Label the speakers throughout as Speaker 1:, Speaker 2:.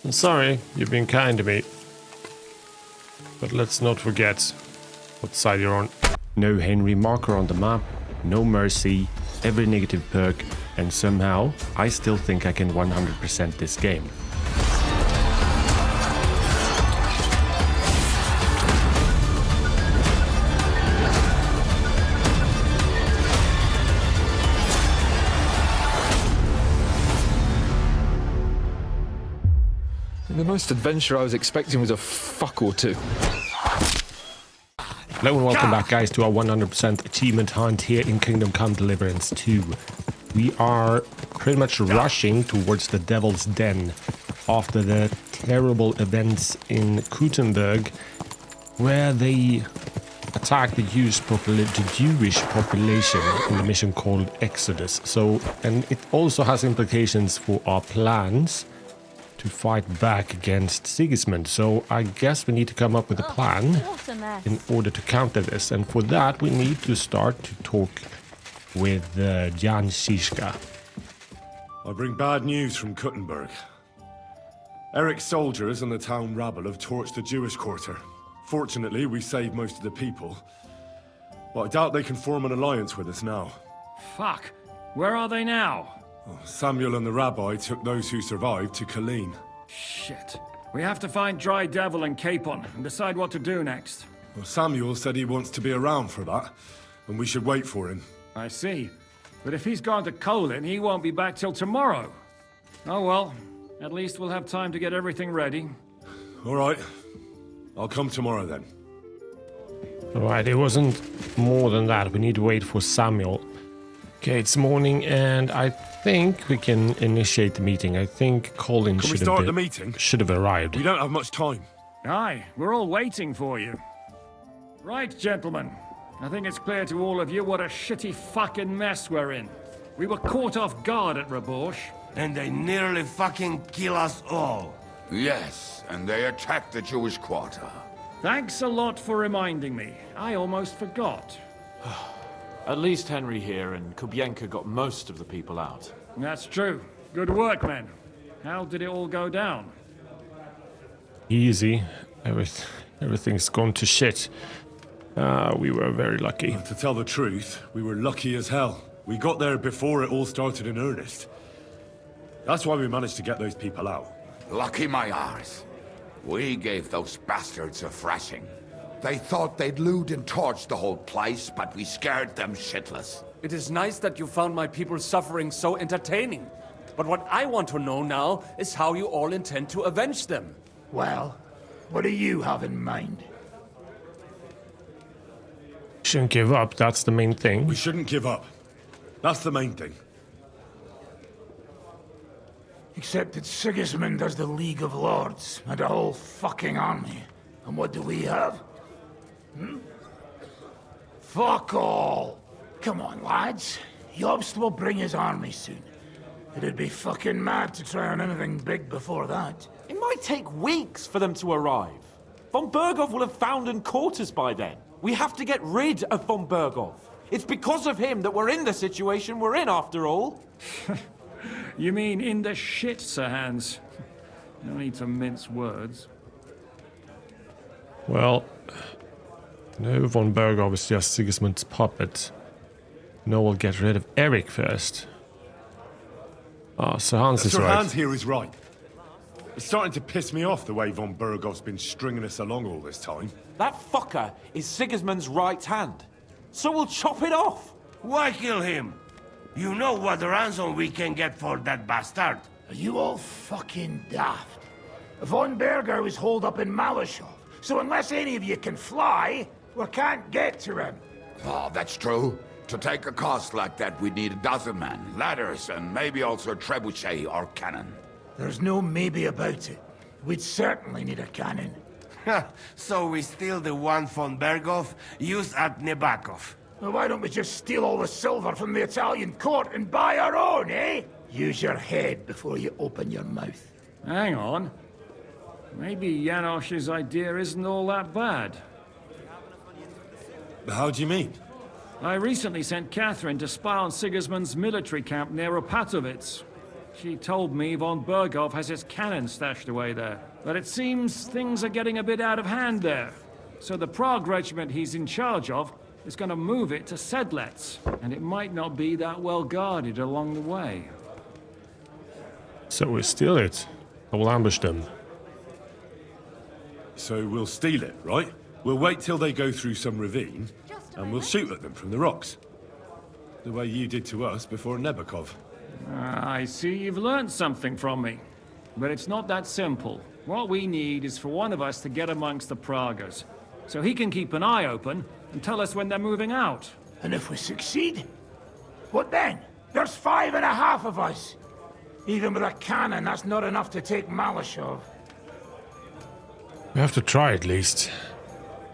Speaker 1: I'm sorry, you've been kind to me. But let's not forget what side you're on. No Henry marker on the map, no mercy, every negative perk, and somehow I still think I can 100% this game.
Speaker 2: The most adventure I was expecting was a fuck or two.
Speaker 1: Hello and welcome back, guys, to our 100% achievement hunt here in Kingdom Come Deliverance 2. We are pretty much rushing towards the Devil's Den after the terrible events in Gutenberg, where they attacked the Jewish population in the mission called Exodus. And it also has implications for our plans to fight back against Sigismund. So I guess we need to come up with a plan in order to counter this. And for that, we need to start to talk with Jan Žižka.
Speaker 3: I bring bad news from Gutenberg. Eric's soldiers and the town rabble have torched the Jewish quarter. Fortunately, we saved most of the people. But I doubt they can form an alliance with us now.
Speaker 4: Fuck. Where are they now?
Speaker 3: Samuel and the rabbi took those who survived to Colleen.
Speaker 4: Shit. We have to find Dry Devil and Capon and decide what to do next.
Speaker 3: Well, Samuel said he wants to be around for that, and we should wait for him.
Speaker 4: I see. But if he's gone to Colin, he won't be back till tomorrow. Oh well. At least we'll have time to get everything ready.
Speaker 3: All right. I'll come tomorrow then.
Speaker 1: Alright, it wasn't more than that. We need to wait for Samuel. Okay, it's morning and I think we can initiate the meeting. I think Colin
Speaker 3: Can we start the meeting?
Speaker 1: Should have arrived.
Speaker 3: We don't have much time.
Speaker 4: Aye, we're all waiting for you. Right, gentlemen. I think it's clear to all of you what a shitty fucking mess we're in. We were caught off guard at Rabosh.
Speaker 5: And they nearly fucking kill us all.
Speaker 6: Yes, and they attacked the Jewish quarter.
Speaker 4: Thanks a lot for reminding me. I almost forgot.
Speaker 7: At least Henry here and Kubienka got most of the people out.
Speaker 4: That's true. Good work, men. How did it all go down?
Speaker 1: Easy. Everything's gone to shit. We were very lucky.
Speaker 3: To tell the truth, we were lucky as hell. We got there before it all started in earnest. That's why we managed to get those people out.
Speaker 6: Lucky my arse. We gave those bastards a thrashing. They thought they'd loot and torch the whole place, but we scared them shitless.
Speaker 8: It is nice that you found my people's suffering so entertaining. But what I want to know now is how you all intend to avenge them.
Speaker 9: Well, what do you have in mind?
Speaker 1: Shouldn't give up, that's the main thing.
Speaker 3: We shouldn't give up. That's the main thing.
Speaker 9: Except that Sigismund has the League of Lords and a whole fucking army. And what do we have? Fuck all! Come on, lads. Jobst will bring his army soon. It'd be fucking mad to try on anything big before that.
Speaker 7: It might take weeks for them to arrive. Von Berghoff will have found and caught us by then. We have to get rid of Von Berghoff. It's because of him that we're in the situation we're in, after all.
Speaker 4: You mean in the shit, Sir Hans? No need to mince words.
Speaker 1: Well, no, Von Berghoff is just Sigismund's puppet. No, we'll get rid of Eric first. Sir Hans is right.
Speaker 3: Sir Hans here is right. It's starting to piss me off the way Von Berghoff's been stringing us along all this time.
Speaker 7: That fucker is Sigismund's right hand. So we'll chop it off.
Speaker 5: Why kill him? You know what ransom we can get for that bastard.
Speaker 9: Are you all fucking daft? Von Berger was holed up in Malashov, so unless any of you can fly, we can't get to him.
Speaker 6: Oh, that's true. To take a cost like that, we'd need a dozen men, ladders, and maybe also a trebuchet or cannon.
Speaker 9: There's no maybe about it. We'd certainly need a cannon.
Speaker 5: So we steal the one von Berghoff used at Nebakov.
Speaker 9: Well, why don't we just steal all the silver from the Italian court and buy our own, eh? Use your head before you open your mouth.
Speaker 4: Hang on. Maybe Janosch's idea isn't all that bad.
Speaker 3: How do you mean?
Speaker 4: I recently sent Catherine to spy on Sigismund's military camp near Opatovitz. She told me von Berghoff has his cannon stashed away there. But it seems things are getting a bit out of hand there. So the Prague regiment he's in charge of is going to move it to Sedlec. And it might not be that well guarded along the way.
Speaker 1: So we steal it. I will ambush them.
Speaker 3: So we'll steal it, right? We'll wait till they go through some ravine, and we'll shoot at them from the rocks. The way you did to us before Nebakov.
Speaker 4: I see you've learned something from me. But it's not that simple. What we need is for one of us to get amongst the Pragas, so he can keep an eye open and tell us when they're moving out.
Speaker 9: And if we succeed, what then? There's 5.5 of us. Even with a cannon, that's not enough to take Malashov.
Speaker 1: We have to try at least.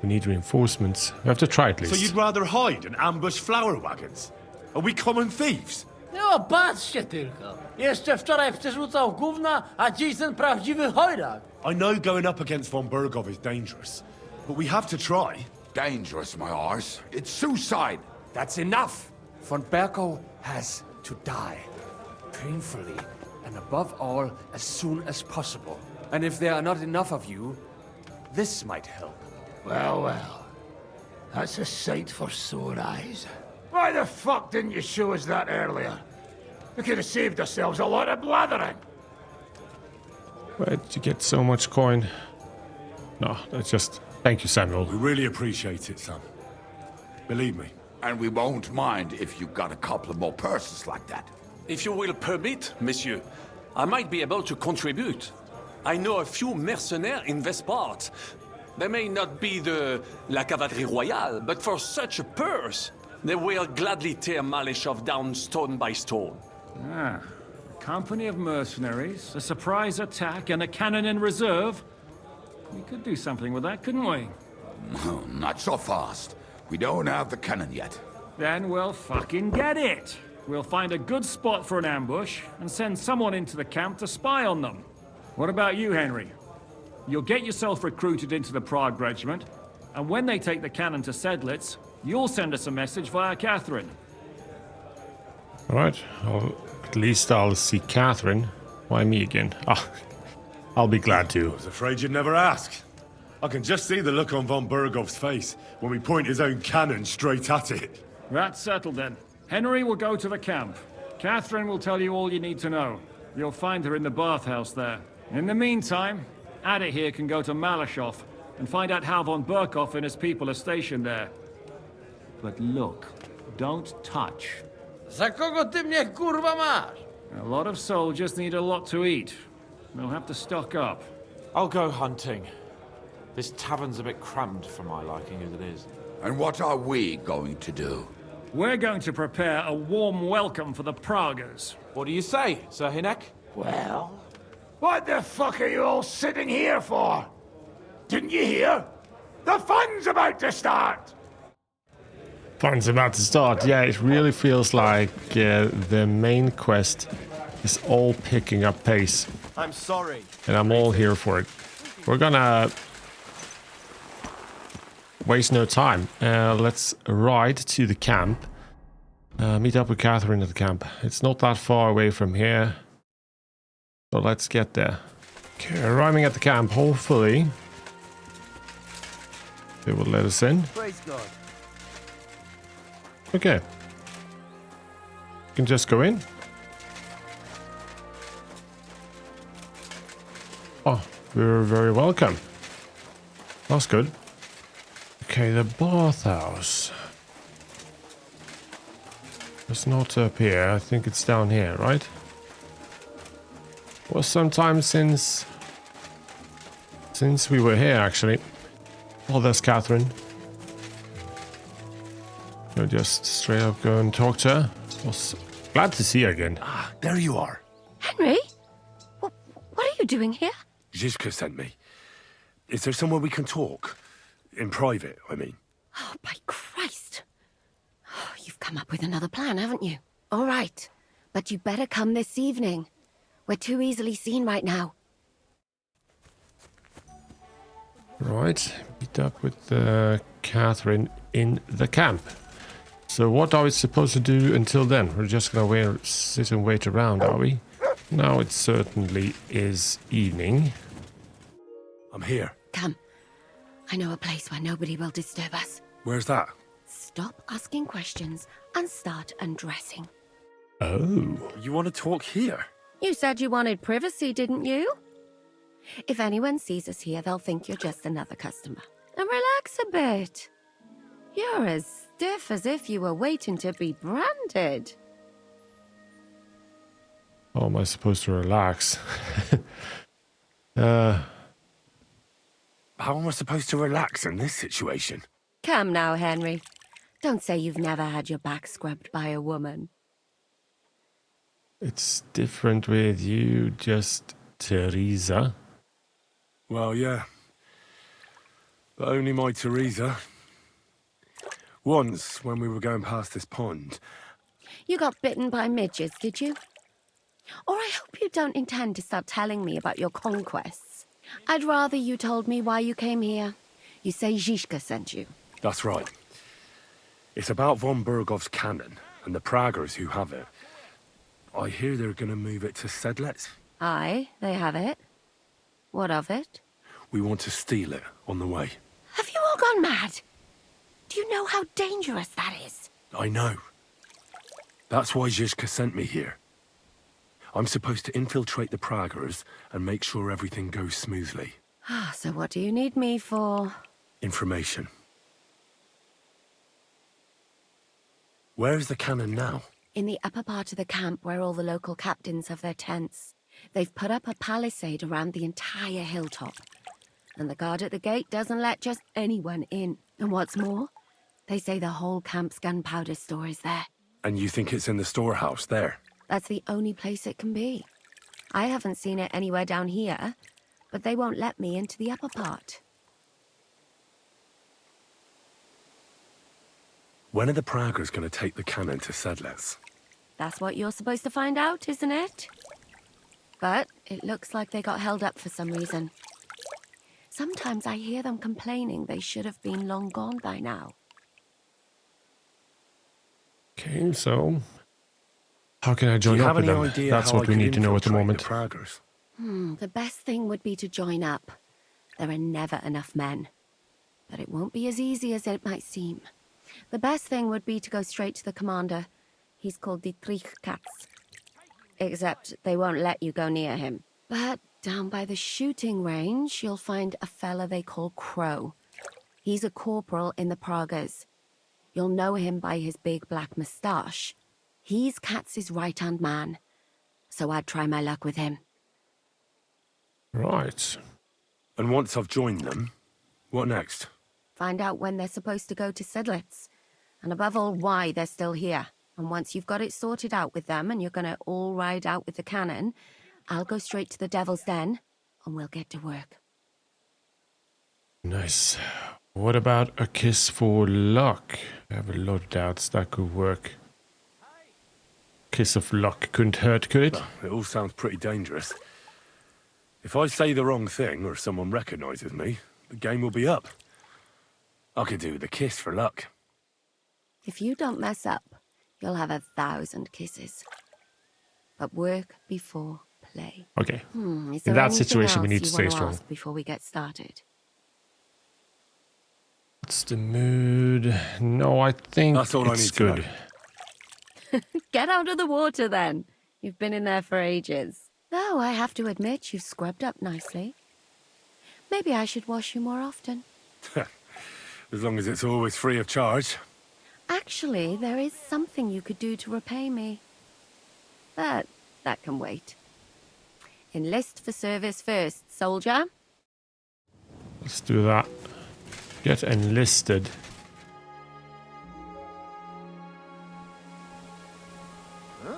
Speaker 1: We need reinforcements. We have to try at least.
Speaker 3: So you'd rather hide and ambush flower wagons? Are we common thieves?
Speaker 10: No, patrzcie tylko. Jeszcze wczoraj przerzucał gówna, a dziś ten prawdziwy chojrak.
Speaker 3: I know going up against von Berghoff is dangerous, but we have to try.
Speaker 6: Dangerous, my arse. It's suicide.
Speaker 8: That's enough! Von Berghoff has to die. Painfully, and above all, as soon as possible. And if there are not enough of you, this might help.
Speaker 9: Well, well. That's a sight for sore eyes. Why the fuck didn't you show us that earlier? We could have saved ourselves a lot of blathering.
Speaker 1: Where did you get so much coin? No, that's just... Thank you, Samuel.
Speaker 3: We really appreciate it, Sam. Believe me.
Speaker 6: And we won't mind if you got a couple of more purses like that.
Speaker 11: If you will permit, monsieur, I might be able to contribute. I know a few mercenaires in this part. They may not be la cavalerie royale, but for such a purse, they will gladly tear Malashov down stone by stone.
Speaker 4: Ah, a company of mercenaries, a surprise attack, and a cannon in reserve. We could do something with that, couldn't we?
Speaker 6: No, not so fast. We don't have the cannon yet.
Speaker 4: Then we'll fucking get it. We'll find a good spot for an ambush and send someone into the camp to spy on them. What about you, Henry? You'll get yourself recruited into the Prague regiment, and when they take the cannon to Sedlec, you'll send us a message via Catherine.
Speaker 1: All right. At least I'll see Catherine. Why me again? Ah, I'll be glad to.
Speaker 3: I was afraid you'd never ask. I can just see the look on von Berghoff's face when we point his own cannon straight at it.
Speaker 4: That's settled then. Henry will go to the camp. Catherine will tell you all you need to know. You'll find her in the bathhouse there. In the meantime, Ada here can go to Malashov and find out how von Berghoff and his people are stationed there. But look, don't touch.
Speaker 10: Za kogo ty mnie kurwa masz?
Speaker 4: A lot of soldiers need a lot to eat. They'll have to stock up.
Speaker 7: I'll go hunting. This tavern's a bit crammed for my liking as it is.
Speaker 6: And what are we going to do?
Speaker 4: We're going to prepare a warm welcome for the Pragas.
Speaker 7: What do you say, Sir Hinek?
Speaker 9: Well, what the fuck are you all sitting here for? Didn't you hear? The fun's about to start!
Speaker 1: Fun's about to start. Yeah, it really feels like the main quest is all picking up pace.
Speaker 12: I'm sorry.
Speaker 1: And I'm all here for it. We're gonna waste no time. Let's ride to the camp. Meet up with Catherine at the camp. It's not that far away from here. So let's get there. Okay, arriving at the camp. Hopefully they will let us in.
Speaker 12: Praise God.
Speaker 1: Okay. You can just go in. Oh, we're very welcome. That's good. Okay, the bathhouse. It's not up here. I think it's down here, right? Was some time since we were here, actually. Oh, there's Catherine. You'll just straight up go and talk to her. Was glad to see her again.
Speaker 3: Ah, there you are.
Speaker 13: Henry? What are you doing here?
Speaker 3: Zizka sent me. Is there somewhere we can talk? In private, I mean.
Speaker 13: Oh, by Christ. Oh, you've come up with another plan, haven't you? All right. But you better come this evening. We're too easily seen right now.
Speaker 1: Right. Meet up with Catherine in the camp. So what are we supposed to do until then? We're just gonna sit and wait around, are we? Now it certainly is evening.
Speaker 3: I'm here.
Speaker 13: Come. I know a place where nobody will disturb us.
Speaker 3: Where's that?
Speaker 13: Stop asking questions and start undressing.
Speaker 1: Oh.
Speaker 3: You want to talk here?
Speaker 13: You said you wanted privacy, didn't you? If anyone sees us here, they'll think you're just another customer. And relax a bit. You're as stiff as if you were waiting to be branded.
Speaker 1: How am I supposed to relax? uh...
Speaker 3: How am I supposed to relax in this situation?
Speaker 13: Come now, Henry. Don't say you've never had your back scrubbed by a woman.
Speaker 1: It's different with you, just Teresa.
Speaker 3: Well, yeah. But only my Teresa. Once, when we were going past this pond...
Speaker 13: You got bitten by midges, did you? Or I hope you don't intend to start telling me about your conquests. I'd rather you told me why you came here. You say Zizka sent you.
Speaker 3: That's right. It's about von Bergov's cannon and the Praggers who have it. I hear they're going to move it to Sedlets.
Speaker 13: Aye, they have it. What of it?
Speaker 3: We want to steal it on the way.
Speaker 13: Have you all gone mad? Do you know how dangerous that is?
Speaker 3: I know. That's why Zizka sent me here. I'm supposed to infiltrate the Praggers and make sure everything goes smoothly.
Speaker 13: So what do you need me for?
Speaker 3: Information. Where's the cannon now?
Speaker 13: In the upper part of the camp where all the local captains have their tents. They've put up a palisade around the entire hilltop. And the guard at the gate doesn't let just anyone in. And what's more, they say the whole camp's gunpowder store is there.
Speaker 3: And you think it's in the storehouse there?
Speaker 13: That's the only place it can be. I haven't seen it anywhere down here, but they won't let me into the upper part.
Speaker 3: When are the Praggers going to take the cannon to Sedlets?
Speaker 13: That's what you're supposed to find out, isn't it? But it looks like they got held up for some reason. Sometimes I hear them complaining they should have been long gone by now.
Speaker 1: Okay, so... how can I join up with them? That's what we need to know at the moment.
Speaker 13: The best thing would be to join up. There are never enough men. But it won't be as easy as it might seem. The best thing would be to go straight to the commander. He's called Dietrich Katz. Except they won't let you go near him. But down by the shooting range, you'll find a fella they call Crow. He's a corporal in the Praggers. You'll know him by his big black moustache. He's Katz's right-hand man. So I'd try my luck with him.
Speaker 1: Right.
Speaker 3: And once I've joined them, what next?
Speaker 13: Find out when they're supposed to go to Sedlets. And above all, why they're still here. And once you've got it sorted out with them and you're gonna all ride out with the cannon, I'll go straight to the Devil's Den and we'll get to work.
Speaker 1: Nice. What about a kiss for luck? I have a lot of doubts that could work. Kiss of luck couldn't hurt, could it?
Speaker 3: It all sounds pretty dangerous. If I say the wrong thing or someone recognizes me, the game will be up. I could do the kiss for luck.
Speaker 13: If you don't mess up, you'll have 1,000 kisses. But work before play.
Speaker 1: Okay.
Speaker 13: Is
Speaker 1: In
Speaker 13: there
Speaker 1: that situation, we
Speaker 13: anything
Speaker 1: need to
Speaker 13: else
Speaker 1: stay
Speaker 13: you wanna
Speaker 1: strong.
Speaker 13: ask before we get started?
Speaker 1: What's the mood? No, I think
Speaker 3: That's all I
Speaker 1: it's
Speaker 3: need to
Speaker 1: good.
Speaker 3: know.
Speaker 13: Get out of the water then. You've been in there for ages. Though I have to admit you've scrubbed up nicely. Maybe I should wash you more often.
Speaker 3: As long as it's always free of charge.
Speaker 13: Actually, there is something you could do to repay me. But that can wait. Enlist for service first, soldier.
Speaker 1: Let's do that. Get enlisted.
Speaker 12: Huh?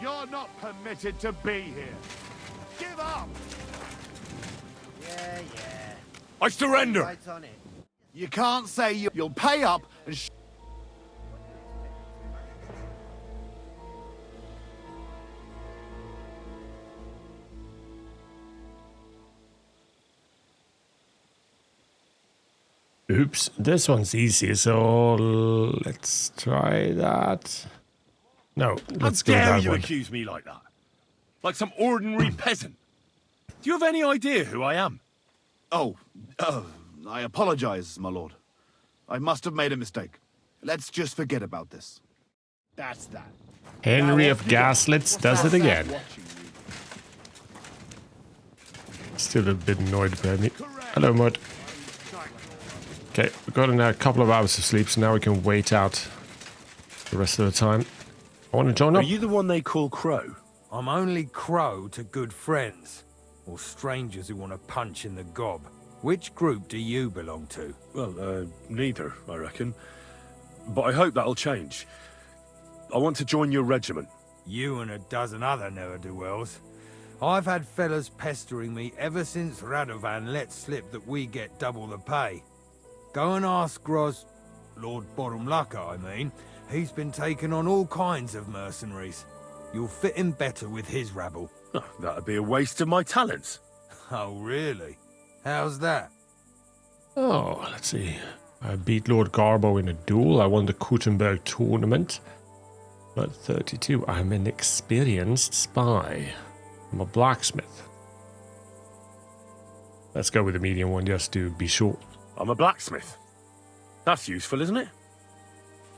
Speaker 12: You're not permitted to be here. Give up!
Speaker 9: Yeah.
Speaker 3: I surrender!
Speaker 9: Right on it.
Speaker 12: You can't say you'll pay up and
Speaker 1: Oops, this one's easy, so let's try that. No, let's go with
Speaker 3: How dare
Speaker 1: that
Speaker 3: you
Speaker 1: one.
Speaker 3: accuse me like that?
Speaker 12: like some ordinary peasant. Do you have any idea who I am?
Speaker 14: Oh, I apologize, my lord. I must have made a mistake. Let's just forget about this.
Speaker 12: That's that.
Speaker 1: Henry of Gaslitz does it again. Still a bit annoyed by me. Hello, Mud. Okay, we've got a couple of hours of sleep, so now we can wait out the rest of the time. I want to join up.
Speaker 12: Are you the one they call Crow?
Speaker 15: I'm only Crow to good friends, or strangers who want to punch in the gob. Which group do you belong to?
Speaker 12: Well, neither, I reckon. But I hope that'll change. I want to join your regiment.
Speaker 15: You and a dozen other ne'er-do-wells. I've had fellas pestering me ever since Radovan let slip that we get double the pay. Go and ask Lord Borumlaka, I mean. He's been taking on all kinds of mercenaries. You'll fit in better with his rabble.
Speaker 12: Oh, that'd be a waste of my talents.
Speaker 15: Oh, really? How's that?
Speaker 1: Oh, let's see. I beat Lord Garbo in a duel. I won the Kuttenberg tournament. But 32. I'm an experienced spy. I'm a blacksmith. Let's go with the medium one just to be sure.
Speaker 12: I'm a blacksmith. That's useful, isn't it?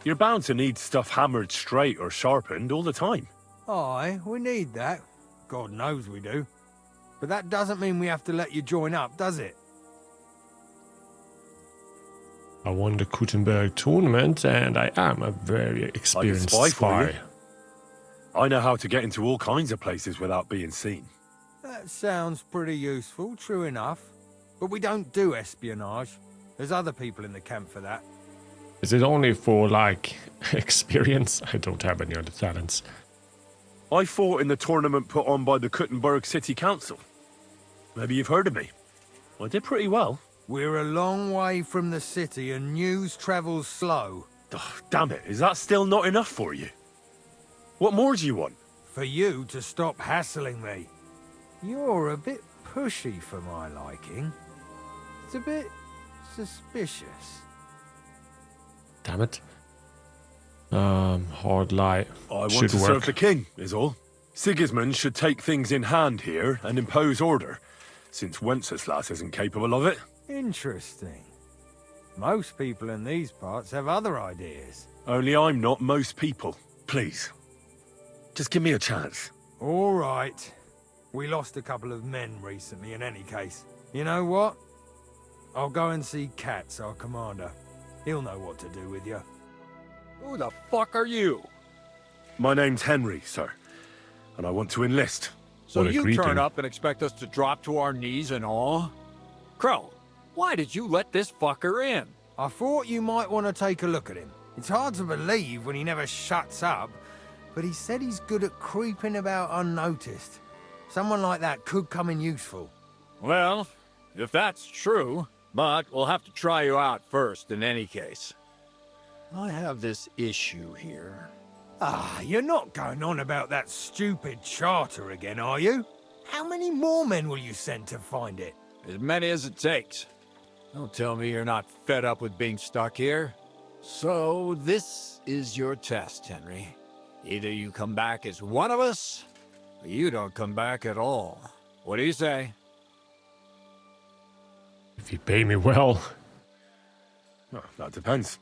Speaker 12: You're bound to need stuff hammered straight or sharpened all the time.
Speaker 15: Aye, we need that. God knows we do. But that doesn't mean we have to let you join up, does it?
Speaker 1: I won the Kuttenberg tournament, and I am a very experienced spy.
Speaker 12: I know how to get into all kinds of places without being seen.
Speaker 15: That sounds pretty useful, true enough. But we don't do espionage. There's other people in the camp for that.
Speaker 1: Is it only for, like, experience? I don't have any other talents.
Speaker 12: I fought in the tournament put on by the Kuttenberg City Council. Maybe you've heard of me. I did pretty well.
Speaker 15: We're a long way from the city and news travels slow.
Speaker 12: Oh, damn it, is that still not enough for you? What more do you want?
Speaker 15: For you to stop hassling me. You're a bit pushy for my liking. It's a bit suspicious.
Speaker 1: Damn it. Hard lie.
Speaker 12: I want
Speaker 1: should
Speaker 12: to
Speaker 1: work.
Speaker 12: serve the king, is all. Sigismund should take things in hand here and impose order, since Wenceslas isn't capable of it.
Speaker 15: Interesting. Most people in these parts have other ideas.
Speaker 12: Only I'm not most people. Please. Just give me a chance.
Speaker 15: All right. We lost a couple of men recently in any case. You know what? I'll go and see Katz, our commander. He'll know what to do with you.
Speaker 16: Who the fuck are you?
Speaker 12: My name's Henry, sir. And I want to enlist.
Speaker 16: So you turn up and expect us to drop to our knees in awe? Crow, why did you let this fucker in?
Speaker 15: I thought you might want to take a look at him. It's hard to believe when he never shuts up, but he said he's good at creeping about unnoticed. Someone like that could come in useful.
Speaker 16: Well, if that's true, but we'll have to try you out first in any case. I have this issue here.
Speaker 15: Ah, you're not going on about that stupid charter again, are you? How many more men will you send to find it?
Speaker 16: As many as it takes. Don't tell me you're not fed up with being stuck here. So this is your test, Henry. Either you come back as one of us, or you don't come back at all. What do you say?
Speaker 1: If you pay me well.
Speaker 12: Well, that depends.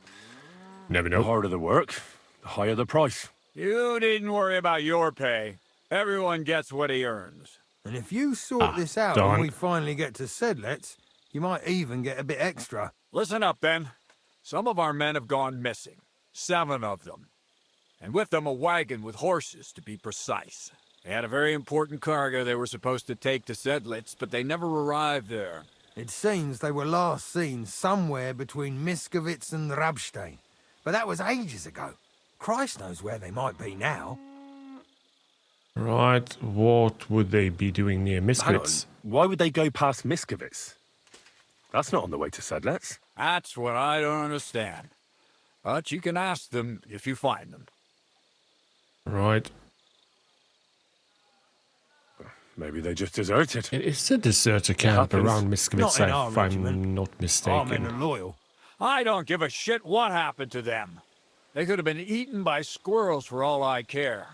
Speaker 1: Never know.
Speaker 12: The harder the work, the higher the price.
Speaker 16: You needn't worry about your pay. Everyone gets what he earns.
Speaker 15: And if you sort this out and we finally get to Sedlets, you might even get a bit extra.
Speaker 16: Listen up, then. Some of our men have gone missing. 7 of them. And with them a wagon with horses, to be precise. They had a very important cargo they were supposed to take to Sedlitz, but they never arrived there.
Speaker 15: It seems they were last seen somewhere between Miskovitz and Rabstein. But that was ages ago. Christ knows where they might be now.
Speaker 1: Right, what would they be doing near Miskovitz?
Speaker 12: Why would they go past Miskovitz? That's not on the way to Sedlets.
Speaker 16: That's what I don't understand. But you can ask them if you find them.
Speaker 1: Right.
Speaker 12: Maybe they just deserted.
Speaker 1: It is a deserter camp around Miskovitz, if I'm not mistaken.
Speaker 16: Our men are loyal. I don't give a shit what happened to them. They could have been eaten by squirrels for all I care.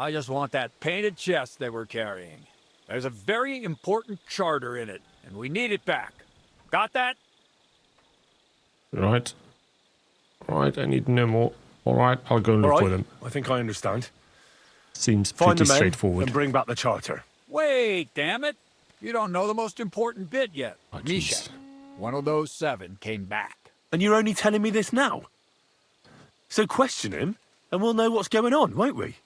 Speaker 16: I just want that painted chest they were carrying. There's a very important charter in it, and we need it back. Got that?
Speaker 1: Right. Right, I need no more. Alright, I'll go look for them.
Speaker 3: I think I understand.
Speaker 1: Seems
Speaker 3: Find
Speaker 1: pretty
Speaker 3: the men
Speaker 1: straightforward.
Speaker 3: and bring back the charter.
Speaker 16: Wait, damn it! You don't know the most important bit yet.
Speaker 1: Oh,
Speaker 16: Mishek, one of those 7, came back.
Speaker 12: And you're only telling me this now? So question him, and we'll know what's going on, won't we?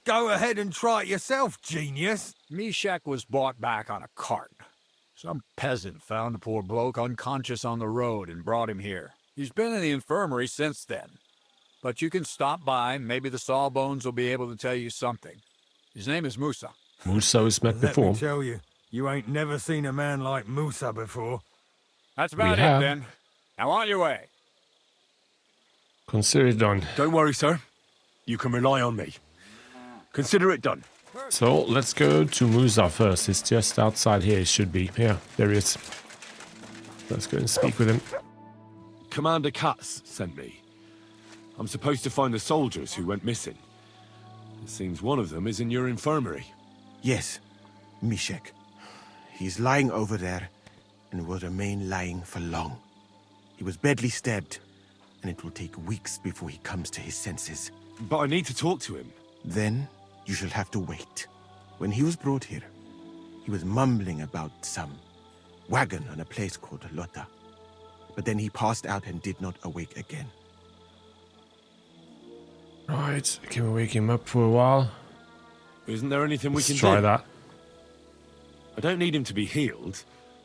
Speaker 15: Go ahead and try it yourself, genius.
Speaker 16: Mishek was brought back on a cart. Some peasant found the poor bloke unconscious on the road and brought him here. He's been in the infirmary since then. But you can stop by, maybe the Sawbones will be able to tell you something. His name is Musa.
Speaker 1: Musa was met
Speaker 15: Let
Speaker 1: before.
Speaker 15: me tell you, you ain't never seen a man like Musa before.
Speaker 16: That's about it, then. Now on your way.
Speaker 1: Consider it done.
Speaker 12: Don't worry, sir. You can rely on me. Consider it done.
Speaker 1: So, let's go to Musa first. It's just outside here, it should be. Yeah, there he is. Let's go and speak with him.
Speaker 3: Commander Katz sent me. I'm supposed to find the soldiers who went missing. It seems one of them is in your infirmary.
Speaker 5: Yes, Mishek. He's lying over there and will remain lying for long. He was badly stabbed, and it will take weeks before he comes to his senses.
Speaker 3: But I need to talk to him.
Speaker 5: Then you shall have to wait. When he was brought here, he was mumbling about some wagon on a place called Lota. But then he passed out and did not awake again.
Speaker 1: Right, can we wake him up for a while?
Speaker 3: Isn't there anything we can
Speaker 1: try
Speaker 3: do?
Speaker 1: that.
Speaker 3: I don't need him to be healed,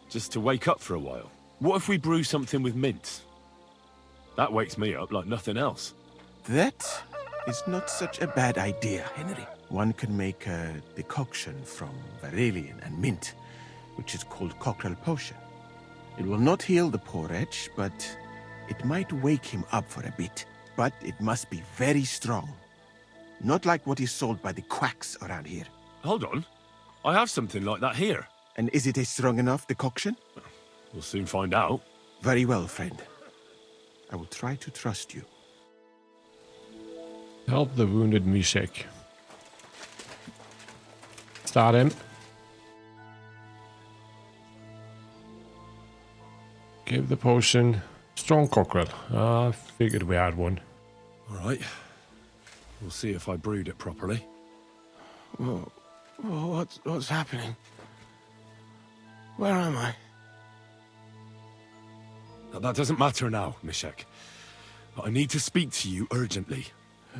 Speaker 3: just to wake up for a while. What if we brew something with mint? That wakes me up like nothing else.
Speaker 5: That is not such a bad idea, Henry. One can make a decoction from Varelian and mint, which is called Cockrell Potion. It will not heal the poor wretch, but it might wake him up for a bit. But it must be very strong. Not like what is sold by the quacks around here.
Speaker 3: Hold on. I have something like that here.
Speaker 5: And is it a strong enough decoction?
Speaker 3: We'll soon find out.
Speaker 5: Very well, friend. I will try to trust you.
Speaker 1: Help the wounded Mishek. Start him. Give the potion. Strong cockerel. I figured we had one.
Speaker 3: All right. We'll see if I brewed it properly.
Speaker 5: Whoa. What's happening? Where am I?
Speaker 3: That doesn't matter now, Mishek. But I need to speak to you urgently.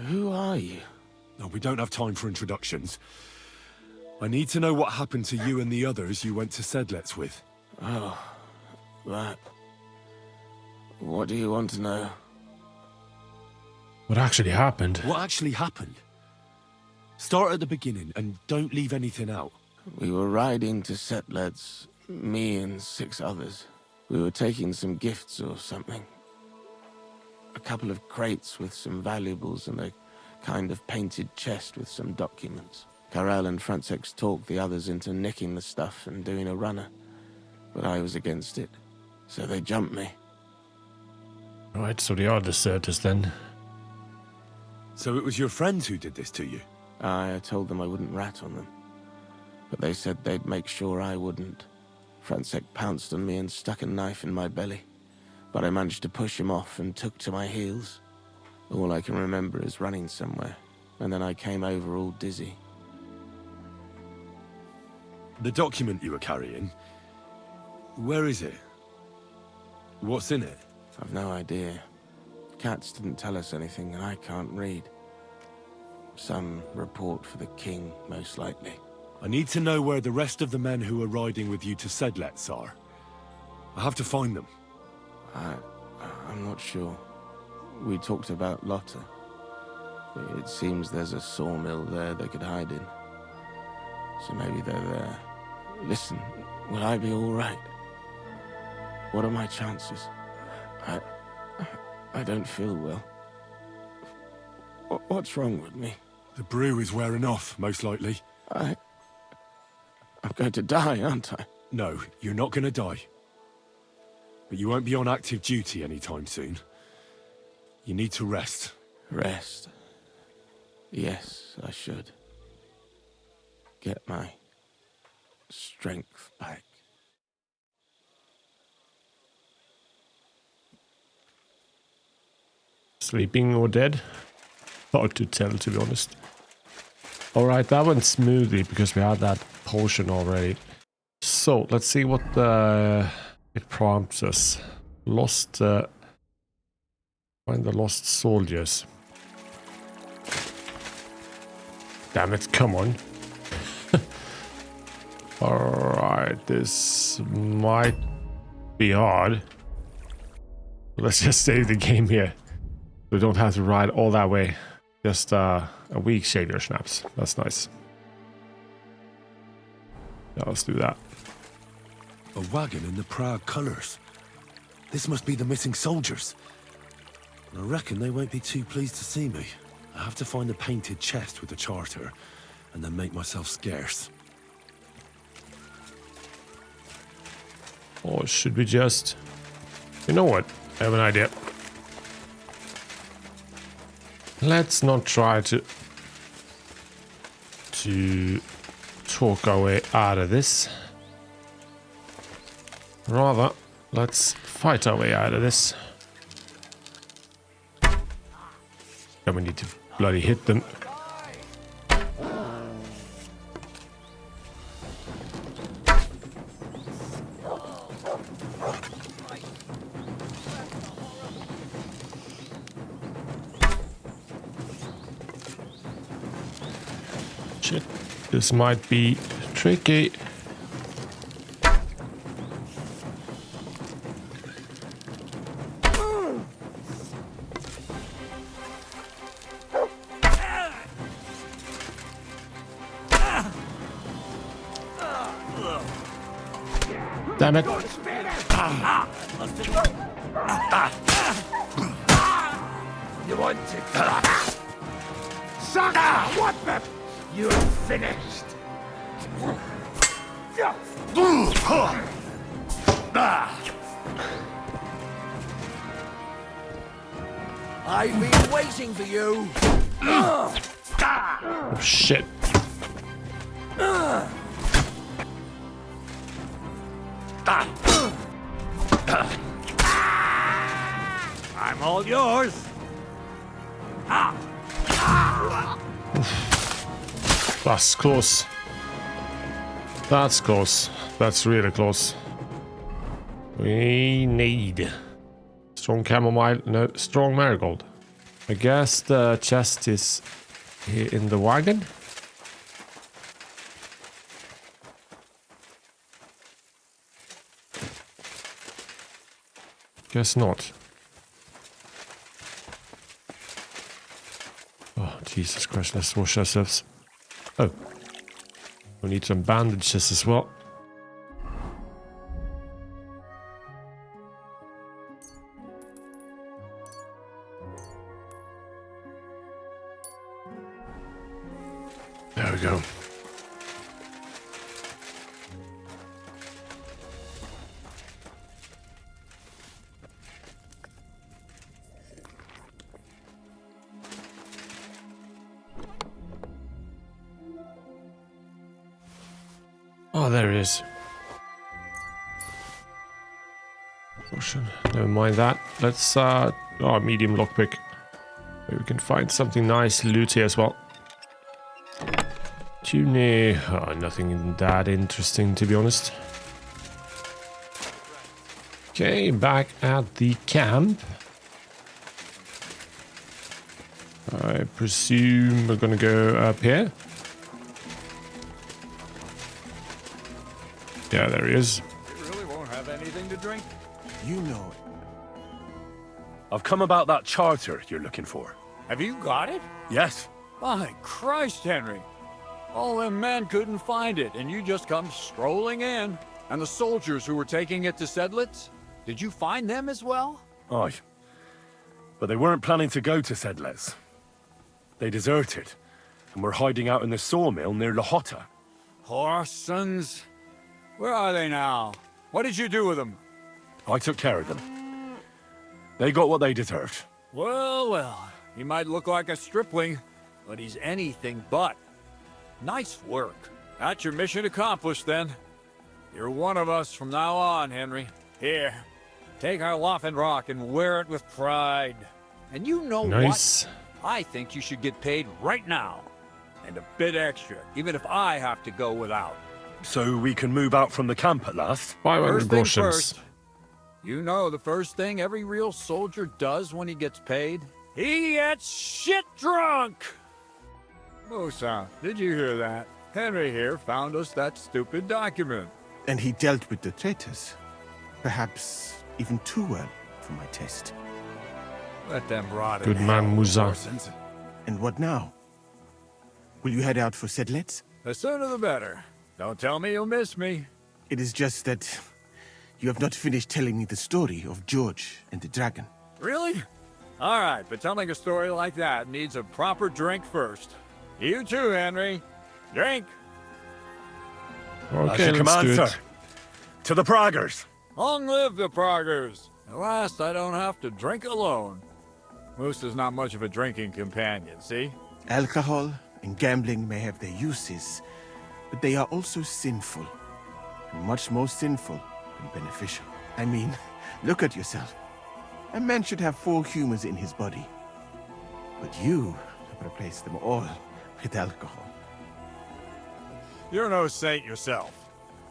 Speaker 5: Who are you?
Speaker 3: No, we don't have time for introductions. I need to know what happened to you and the others you went to Sedlets with.
Speaker 5: Oh, that. What do you want to know?
Speaker 1: What actually happened?
Speaker 3: What actually happened? Start at the beginning and don't leave anything out.
Speaker 5: We were riding to Sedlets, me and 6 others. We were taking some gifts or something. A couple of crates with some valuables and a kind of painted chest with some documents. Karel and Francex talked the others into nicking the stuff and doing a runner, but I was against it, so they jumped me.
Speaker 1: Right, so they are deserters then.
Speaker 3: So it was your friends who did this to you?
Speaker 5: I told them I wouldn't rat on them, but they said they'd make sure I wouldn't. Francex pounced on me and stuck a knife in my belly, but I managed to push him off and took to my heels. All I can remember is running somewhere, and then I came over all dizzy.
Speaker 3: The document you were carrying, where is it? What's in it?
Speaker 5: I've no idea. Katz didn't tell us anything, and I can't read. Some report for the king, most likely.
Speaker 3: I need to know where the rest of the men who are riding with you to Sedlets are. I have to find them.
Speaker 5: I'm not sure. We talked about Lotta. It seems there's a sawmill there they could hide in. So maybe they're there. Listen, will I be all right? What are my chances? I don't feel well. What's wrong with me?
Speaker 3: The brew is wearing off, most likely.
Speaker 5: I'm going to die, aren't I?
Speaker 3: No, you're not going to die. But you won't be on active duty anytime soon. You need to rest.
Speaker 5: Rest? Yes, I should. get my strength back.
Speaker 1: Sleeping or dead? Hard to tell, to be honest. Alright, that went smoothly because we had that potion already. So, let's see what it prompts us. Lost... find the lost soldiers. Damn it, come on. Alright, this might be hard. Let's just save the game here. We don't have to ride all that way. Just a week Savior Schnapps. That's nice. Yeah, let's do that.
Speaker 12: A wagon in the Prague colours. This must be the missing soldiers. I reckon they won't be too pleased to see me. I have to find a painted chest with the charter, and then make myself scarce.
Speaker 1: Or should we just... You know what? I have an idea. Let's not try to talk our way out of this. Rather, let's fight our way out of this. Then we need to bloody hit them. Shit, this might be tricky. Damn it.
Speaker 9: You want it? Sucker! What the? You're finished.
Speaker 16: I've been waiting for you.
Speaker 1: Oh, shit.
Speaker 16: I'm all yours.
Speaker 1: That's close. That's close. That's really close. We need strong chamomile, no, strong marigold. I guess the chest is here in the wagon. Guess not. Oh, Jesus Christ, let's wash ourselves. Oh. We need some bandages as well. There we go. Oh, there it is. Potion. Never mind that. Let's oh, medium lockpick. Maybe we can find something nice loot here as well. Tunic. Oh, nothing that interesting, to be honest. Okay, back at the camp. I presume we're gonna go up here. Yeah, there he is.
Speaker 16: You really won't have anything to drink?
Speaker 12: You know it. I've come about that charter you're looking for.
Speaker 16: Have you got it?
Speaker 12: Yes.
Speaker 16: By Christ, Henry. All them men couldn't find it, and you just come strolling in. And the soldiers who were taking it to Sedlitz? Did you find them as well?
Speaker 12: Aye. But they weren't planning to go to Sedlitz. They deserted, and were hiding out in the sawmill near Lahota.
Speaker 16: Horsons. Where are they now? What did you do with them?
Speaker 12: I took care of them. They got what they deserved.
Speaker 16: Well, well. He might look like a stripling, but he's anything but. Nice work. That's your mission accomplished, then. You're one of us from now on, Henry. Here, take our Loffin Rock and wear it with pride. And you know
Speaker 1: Nice.
Speaker 16: what? I think you should get paid right now. And a bit extra, even if I have to go without.
Speaker 12: So we can move out from the camp at last?
Speaker 1: 500
Speaker 16: First things
Speaker 1: groshens.
Speaker 16: first. You know the first thing every real soldier does when he gets paid? He gets shit drunk! Musa, did you hear that? Henry here found us that stupid document.
Speaker 5: And he dealt with the traitors. Perhaps even too well for my taste.
Speaker 16: Let them rot
Speaker 1: Good
Speaker 16: in
Speaker 1: man,
Speaker 16: hell,
Speaker 1: Musa.
Speaker 16: Parsons.
Speaker 5: And what now? Will you head out for Sedlets?
Speaker 16: The sooner the better. Don't tell me you'll miss me.
Speaker 5: It is just that you have not finished telling me the story of George and the dragon.
Speaker 16: Really? All right, but telling a story like that needs a proper drink first. You too, Henry. Drink.
Speaker 1: Okay,
Speaker 12: As you
Speaker 1: let's
Speaker 12: command,
Speaker 1: do
Speaker 12: sir.
Speaker 1: it.
Speaker 12: To the Praggers.
Speaker 16: Long live the Proggers. At last, I don't have to drink alone. Moose is not much of a drinking companion, see?
Speaker 5: Alcohol and gambling may have their uses, but they are also sinful. Much more sinful than beneficial. I mean, look at yourself. A man should have 4 humors in his body. But you have replaced them all with alcohol.
Speaker 16: You're no saint yourself.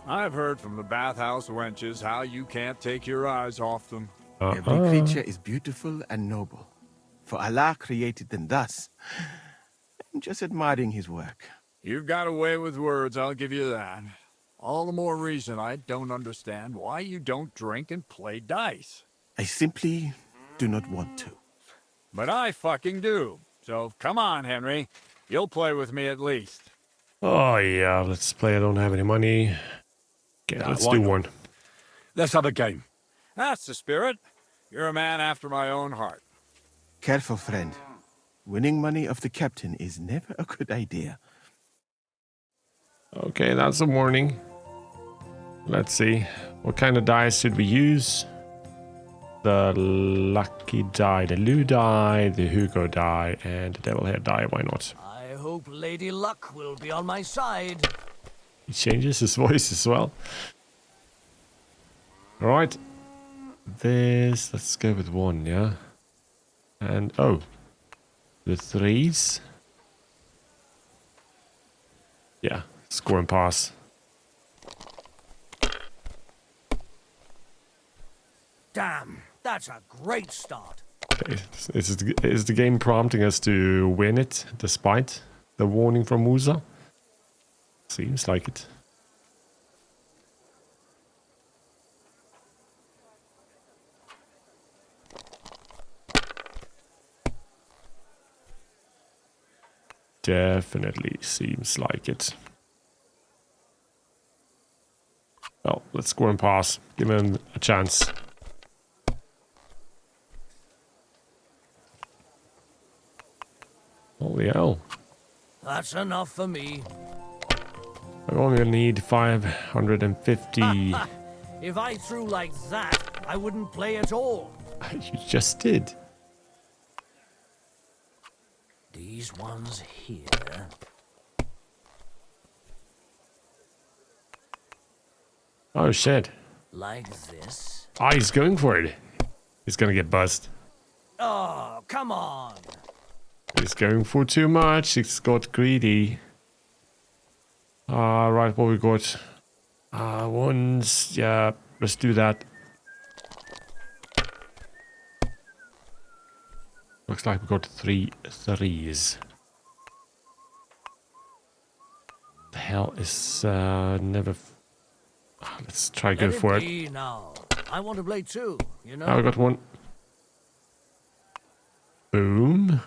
Speaker 16: I've heard from the bathhouse wenches how you can't take your eyes off them.
Speaker 5: Every creature is beautiful and noble. For Allah created them thus. I'm just admiring his work.
Speaker 16: You've got a way with words, I'll give you that. All the more reason I don't understand why you don't drink and play dice.
Speaker 5: I simply do not want to.
Speaker 16: But I fucking do. So come on, Henry. You'll play with me at least.
Speaker 1: Oh yeah, let's play. I don't have any money. Okay,
Speaker 12: Nah,
Speaker 1: let's
Speaker 12: why
Speaker 1: do
Speaker 12: not?
Speaker 1: one.
Speaker 12: Let's have a game.
Speaker 16: That's the spirit. You're a man after my own heart.
Speaker 5: Careful, friend. Winning money off the captain is never a good idea.
Speaker 1: Okay, that's a warning. Let's see. What kind of dice should we use? The lucky die, the Lou die, the Hugo die, and the devil head die. Why not?
Speaker 10: I hope Lady Luck will be on my side.
Speaker 1: He changes his voice as well. Alright. This, let's go with 1, yeah? And, oh. The 3s. Yeah, score and pass.
Speaker 10: Damn, that's a great start.
Speaker 1: Okay. Is the game prompting us to win it, despite the warning from Musa? Seems like it. Definitely seems like it. Well, let's score and pass. Give him a chance. Holy hell.
Speaker 10: That's enough for me.
Speaker 1: I only need 550.
Speaker 10: If I threw like that, I wouldn't play at all.
Speaker 1: You just did.
Speaker 10: These ones here.
Speaker 1: Oh shit.
Speaker 10: Like this.
Speaker 1: Ah, he's going for it. He's gonna get buzzed.
Speaker 10: Oh, come on.
Speaker 1: He's going for too much. He's got greedy. Right, what we got? Ones. Yeah, let's do that. Looks like we got 3 3s. The hell is never. Let's try go for it.
Speaker 10: Now. I want to play too, you know.
Speaker 1: I got 1. Boom.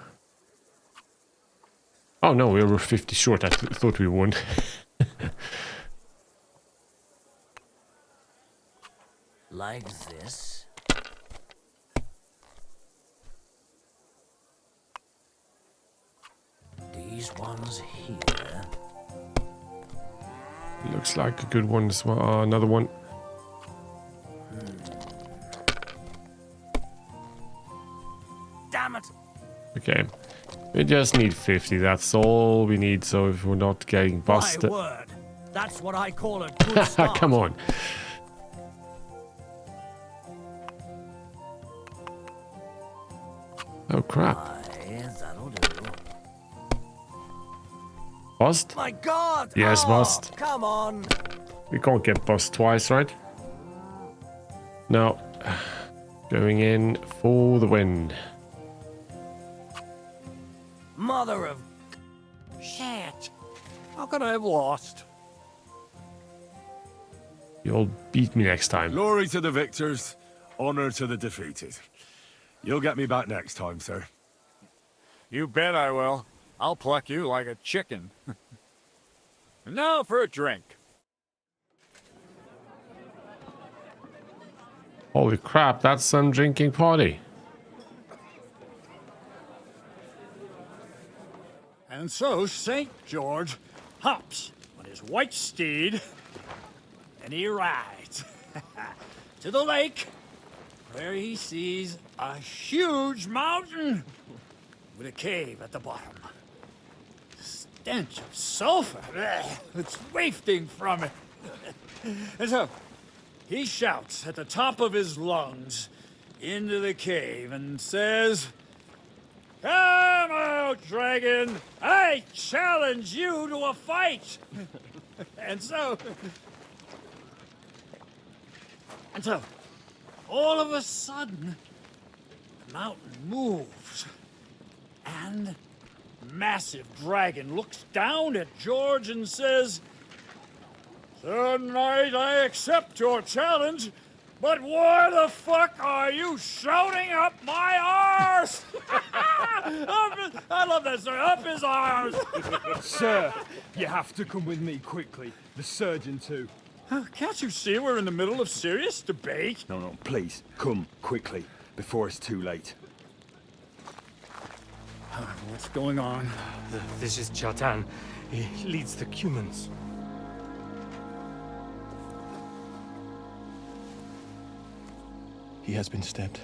Speaker 1: Oh no, we were 50 short. I thought we won.
Speaker 10: Like this. These ones here.
Speaker 1: Looks like a good one as well. Another one.
Speaker 10: Damn it!
Speaker 1: Okay. We just need 50. That's all we need. So if we're not getting busted.
Speaker 10: My word.
Speaker 17: That's what I call a good start.
Speaker 1: Come on. Oh crap.
Speaker 17: That'll do.
Speaker 1: Bust?
Speaker 17: My God!
Speaker 1: Yes,
Speaker 17: oh,
Speaker 1: bust.
Speaker 17: Come on.
Speaker 1: We can't get bust twice, right? No. Going in for the win.
Speaker 17: Mother of...
Speaker 16: Shit. How could I have lost?
Speaker 1: You'll beat me next time.
Speaker 3: Glory to the victors, honor to the defeated. You'll get me back next time, sir.
Speaker 16: You bet I will. I'll pluck you like a chicken. And now for a drink.
Speaker 1: Holy crap, that's some drinking party.
Speaker 18: And so St. George hops on his white steed, and he rides to the lake, where he sees a huge mountain with a cave at the bottom. Stench of sulfur, it's wafting from it. And so he shouts at the top of his lungs into the cave and says, "Come out, dragon! I challenge you to a fight!" And so, all of a sudden, the mountain moves, and massive dragon looks down at George and says, "Tonight I accept your challenge, but why the fuck are you shouting up my arse?" I love that, sir. Up his arse.
Speaker 19: Sir, you have to come with me quickly. The surgeon too.
Speaker 18: Can't you see we're in the middle of serious debate?
Speaker 19: No, please, come quickly, before it's too late.
Speaker 18: What's going on?
Speaker 20: This is Chatan. He leads the Cumans.
Speaker 21: He has been stabbed.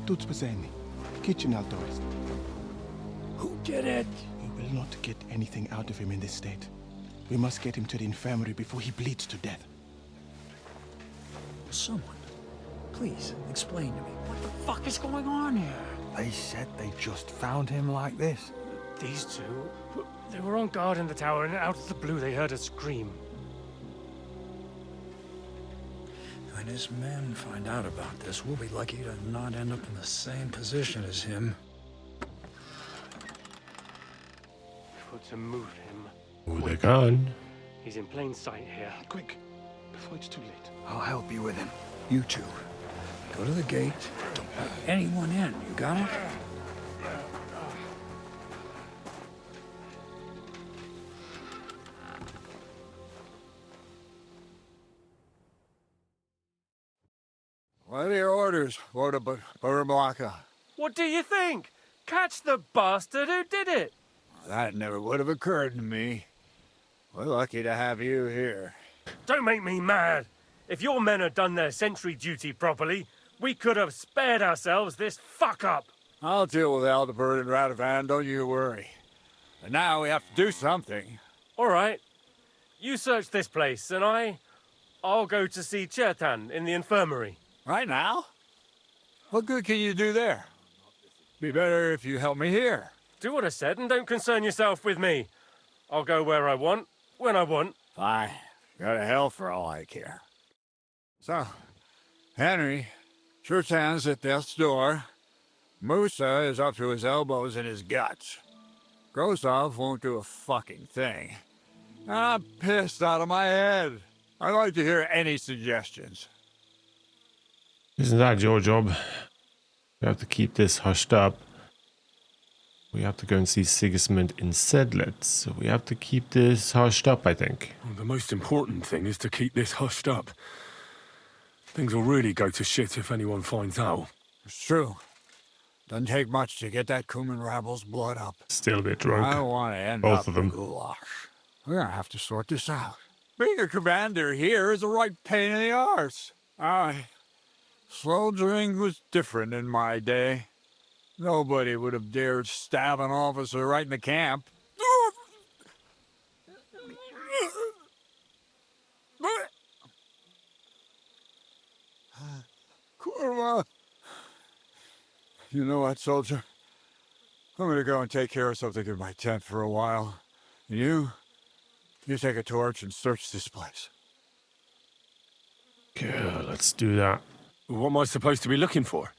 Speaker 21: Tutti presenti. Kitchen outdoors.
Speaker 18: Who did it?
Speaker 21: We will not get anything out of him in this state. We must get him to the infirmary before he bleeds to death.
Speaker 18: Someone, please explain to me. What the fuck is going on here?
Speaker 21: They said they just found him like this.
Speaker 20: These two, they were on guard in the tower, and out of the blue they heard a scream.
Speaker 18: When his men find out about this, we'll be lucky to not end up in the same position as him.
Speaker 20: We've got to move him.
Speaker 1: Oh, they're gone.
Speaker 20: He's in plain sight here.
Speaker 21: Quick, before it's too late.
Speaker 18: I'll help you with him. You two, go to the gate. Don't let anyone in. You got it?
Speaker 16: What are your orders, Lord of Barumlaka?
Speaker 20: What do you think? Catch the bastard who did it!
Speaker 16: That never would have occurred to me. We're lucky to have you here.
Speaker 20: Don't make me mad. If your men had done their sentry duty properly, we could have spared ourselves this fuck-up.
Speaker 16: I'll deal with Aldebert and Radovan, don't you worry. But now we have to do something.
Speaker 20: All right. You search this place, and I'll go to see Chertan in the infirmary.
Speaker 16: Right now? What good can you do there? Be better if you help me here.
Speaker 20: Do what I said and don't concern yourself with me. I'll go where I want, when I want.
Speaker 16: Fine. Go to hell for all I care. So, Henry, Chertan's at death's door. Musa is up to his elbows in his guts. Grosov won't do a fucking thing. I'm pissed out of my head. I'd like to hear any suggestions.
Speaker 1: Isn't that your job? We have to keep this hushed up. We have to go and see Sigismund in Sedlet, so we have to keep this hushed up, I think.
Speaker 3: Well, the most important thing is to keep this hushed up. Things will really go to shit if anyone finds out.
Speaker 16: It's true. Doesn't take much to get that Cuman rabble's blood up.
Speaker 1: Still a bit drunk.
Speaker 16: I don't want to end
Speaker 1: Both
Speaker 16: up
Speaker 1: of them.
Speaker 16: in goulash. We're gonna have to sort this out. Being a commander here is a right pain in the arse. Soldiering was different in my day. Nobody would have dared stab an officer right in the camp.
Speaker 18: You know what, soldier? I'm gonna go and take care of something in my tent for a while. And you take a torch and search this place.
Speaker 1: Okay, let's do that.
Speaker 3: What am I supposed to be looking for?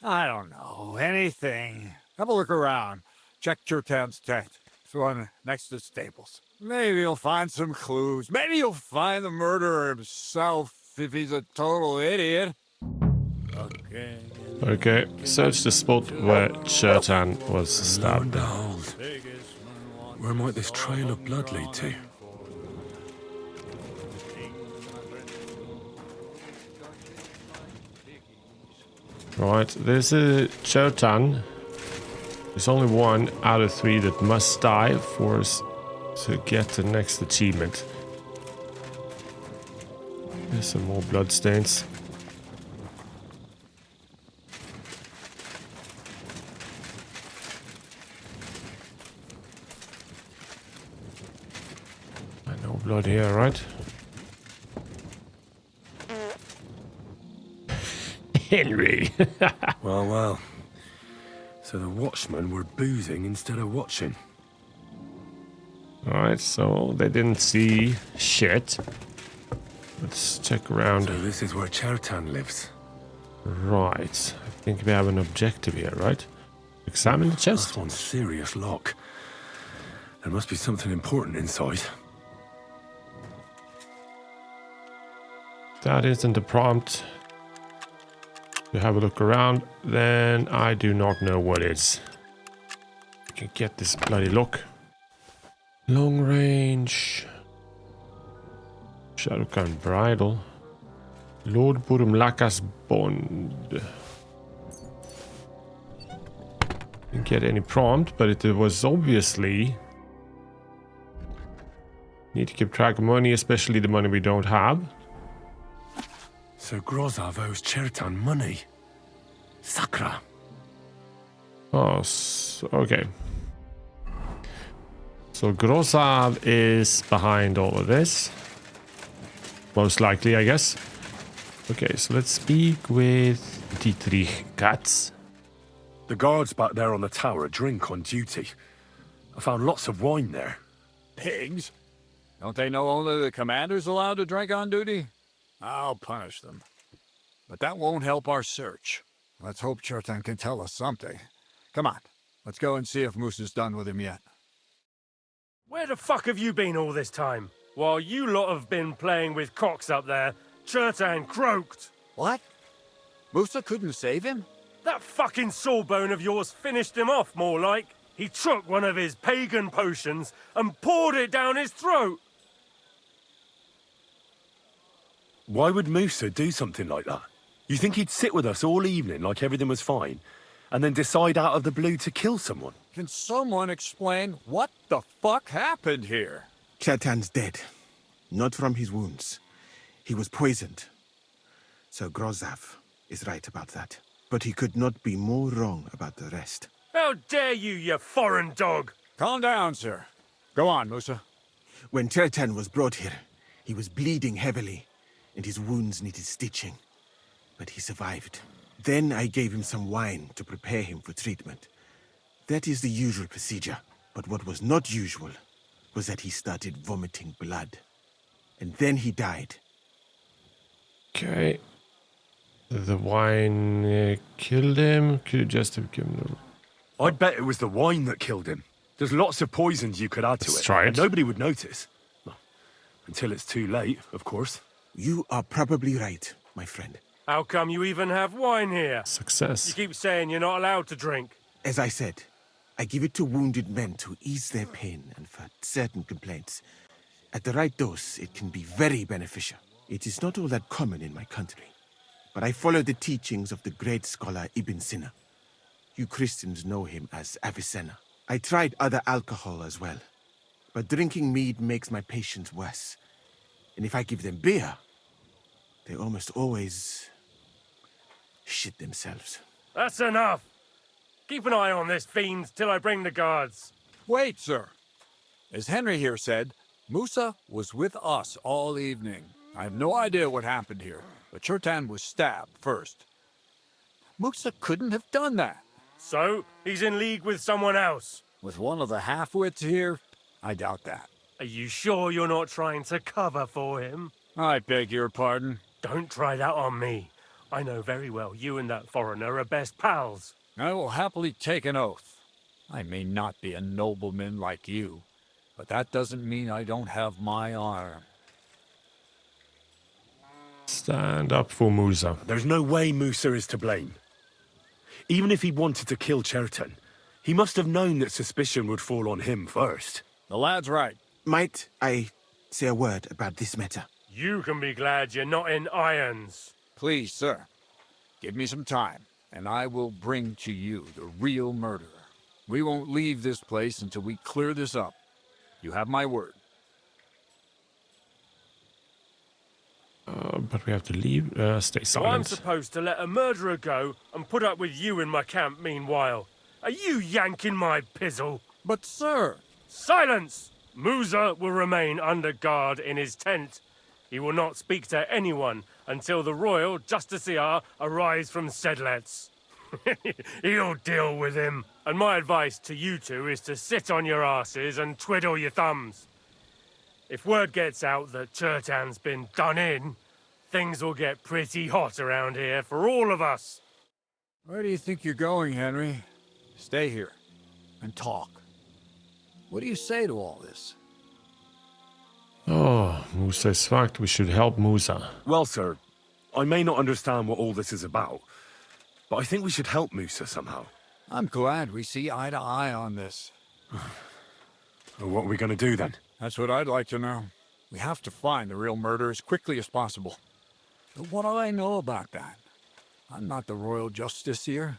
Speaker 18: I don't know. Anything. Have a look around. Check Chertan's tent. It's the one next to the stables. Maybe you'll find some clues. Maybe you'll find the murderer himself if he's a total idiot. Okay.
Speaker 1: Okay, search the spot where Chertan was stabbed.
Speaker 12: Where might this trail of blood lead to?
Speaker 1: Right, there's a Chertan. There's only 1 out of 3 that must die for us to get the next achievement. There's some more bloodstains. No blood here, right? Henry.
Speaker 12: Well. So the watchmen were boozing instead of watching.
Speaker 1: Alright, so they didn't see shit. Let's check around.
Speaker 12: So this is where Chertan lives.
Speaker 1: Right. I think we have an objective here, right? Examine the chest.
Speaker 12: That's one serious lock. There must be something important inside.
Speaker 1: That isn't the prompt. You have a look around, then I do not know what it is. I can get this bloody lock. Long range. Shadowcan bridle. Lord Burumlakas bond. Didn't get any prompt, but it was obviously... Need to keep track of money, especially the money we don't have.
Speaker 12: So Grozov owes Chertan money. Sakra.
Speaker 1: Oh, okay. So Grozov is behind all of this. Most likely, I guess. Okay, so let's speak with Dietrich Katz.
Speaker 12: The guards back there on the tower drink on duty. I found lots of wine there.
Speaker 18: Pigs? Don't they know only the commander's allowed to drink on duty? I'll punish them. But that won't help our search. Let's hope Chertan can tell us something. Come on, let's go and see if Moose is done with him yet.
Speaker 20: Where the fuck have you been all this time? While you lot have been playing with cocks up there, Chertan croaked.
Speaker 18: What? Musa couldn't save him?
Speaker 20: That fucking sawbone of yours finished him off, more like. He took one of his pagan potions and poured it down his throat.
Speaker 12: Why would Musa do something like that? You think he'd sit with us all evening like everything was fine, and then decide out of the blue to kill someone?
Speaker 18: Can someone explain what the fuck happened here?
Speaker 21: Chertan's dead. Not from his wounds. He was poisoned. So Grozov is right about that. But he could not be more wrong about the rest.
Speaker 20: How dare you, you foreign dog!
Speaker 18: Calm down, sir. Go on, Musa.
Speaker 21: When Chertan was brought here, he was bleeding heavily, and his wounds needed stitching. But he survived. Then I gave him some wine to prepare him for treatment. That is the usual procedure. But what was not usual was that he started vomiting blood. And then he died.
Speaker 1: Okay. The wine killed him. Could you just have given him...
Speaker 12: I'd bet it was the wine that killed him. There's lots of poisons you could add to
Speaker 1: Let's
Speaker 12: it.
Speaker 1: try it.
Speaker 12: And nobody would notice. Well, until it's too late, of course.
Speaker 21: You are probably right, my friend.
Speaker 20: How come you even have wine here?
Speaker 1: Success.
Speaker 20: You keep saying you're not allowed to drink.
Speaker 21: As I said, I give it to wounded men to ease their pain and for certain complaints. At the right dose, it can be very beneficial. It is not all that common in my country. But I follow the teachings of the great scholar Ibn Sina. You Christians know him as Avicenna. I tried other alcohol as well. But drinking mead makes my patients worse. And if I give them beer, they almost always shit themselves.
Speaker 20: That's enough. Keep an eye on this fiend till I bring the guards.
Speaker 18: Wait, sir. As Henry here said, Musa was with us all evening. I have no idea what happened here, but Chertan was stabbed first.
Speaker 16: Musa couldn't have done that.
Speaker 20: So, he's in league with someone else?
Speaker 16: With one of the half-wits here, I doubt that.
Speaker 20: Are you sure you're not trying to cover for him?
Speaker 16: I beg your pardon.
Speaker 20: Don't try that on me. I know very well you and that foreigner are best pals.
Speaker 16: I will happily take an oath. I may not be a nobleman like you, but that doesn't mean I don't have my honor.
Speaker 1: Stand up for Musa.
Speaker 3: There's no way Musa is to blame. Even if he wanted to kill Cherton, he must have known that suspicion would fall on him first.
Speaker 16: The lad's right.
Speaker 21: Might I say a word about this matter?
Speaker 20: You can be glad you're not in irons.
Speaker 16: Please, sir, give me some time, and I will bring to you the real murderer. We won't leave this place until we clear this up. You have my word.
Speaker 1: But we have to leave. Stay
Speaker 20: So I'm
Speaker 1: silent.
Speaker 20: supposed to let a murderer go and put up with you in my camp meanwhile. Are you yanking my pizzle?
Speaker 16: But, sir...
Speaker 20: Silence! Musa will remain under guard in his tent. He will not speak to anyone until the royal justiciar arrives from Sedlets. He'll deal with him. And my advice to you two is to sit on your asses and twiddle your thumbs. If word gets out that Chertan's been done in, things will get pretty hot around here for all of us.
Speaker 16: Where do you think you're going, Henry? Stay here and talk. What do you say to all this?
Speaker 1: Oh, Musa is fucked. We should help Musa.
Speaker 3: Well, sir, I may not understand what all this is about, but I think we should help Musa somehow.
Speaker 16: I'm glad we see eye to eye on this.
Speaker 3: Well, what are we going to do then?
Speaker 16: That's what I'd like to know. We have to find the real murderer as quickly as possible. But what do I know about that? I'm not the royal justiciar.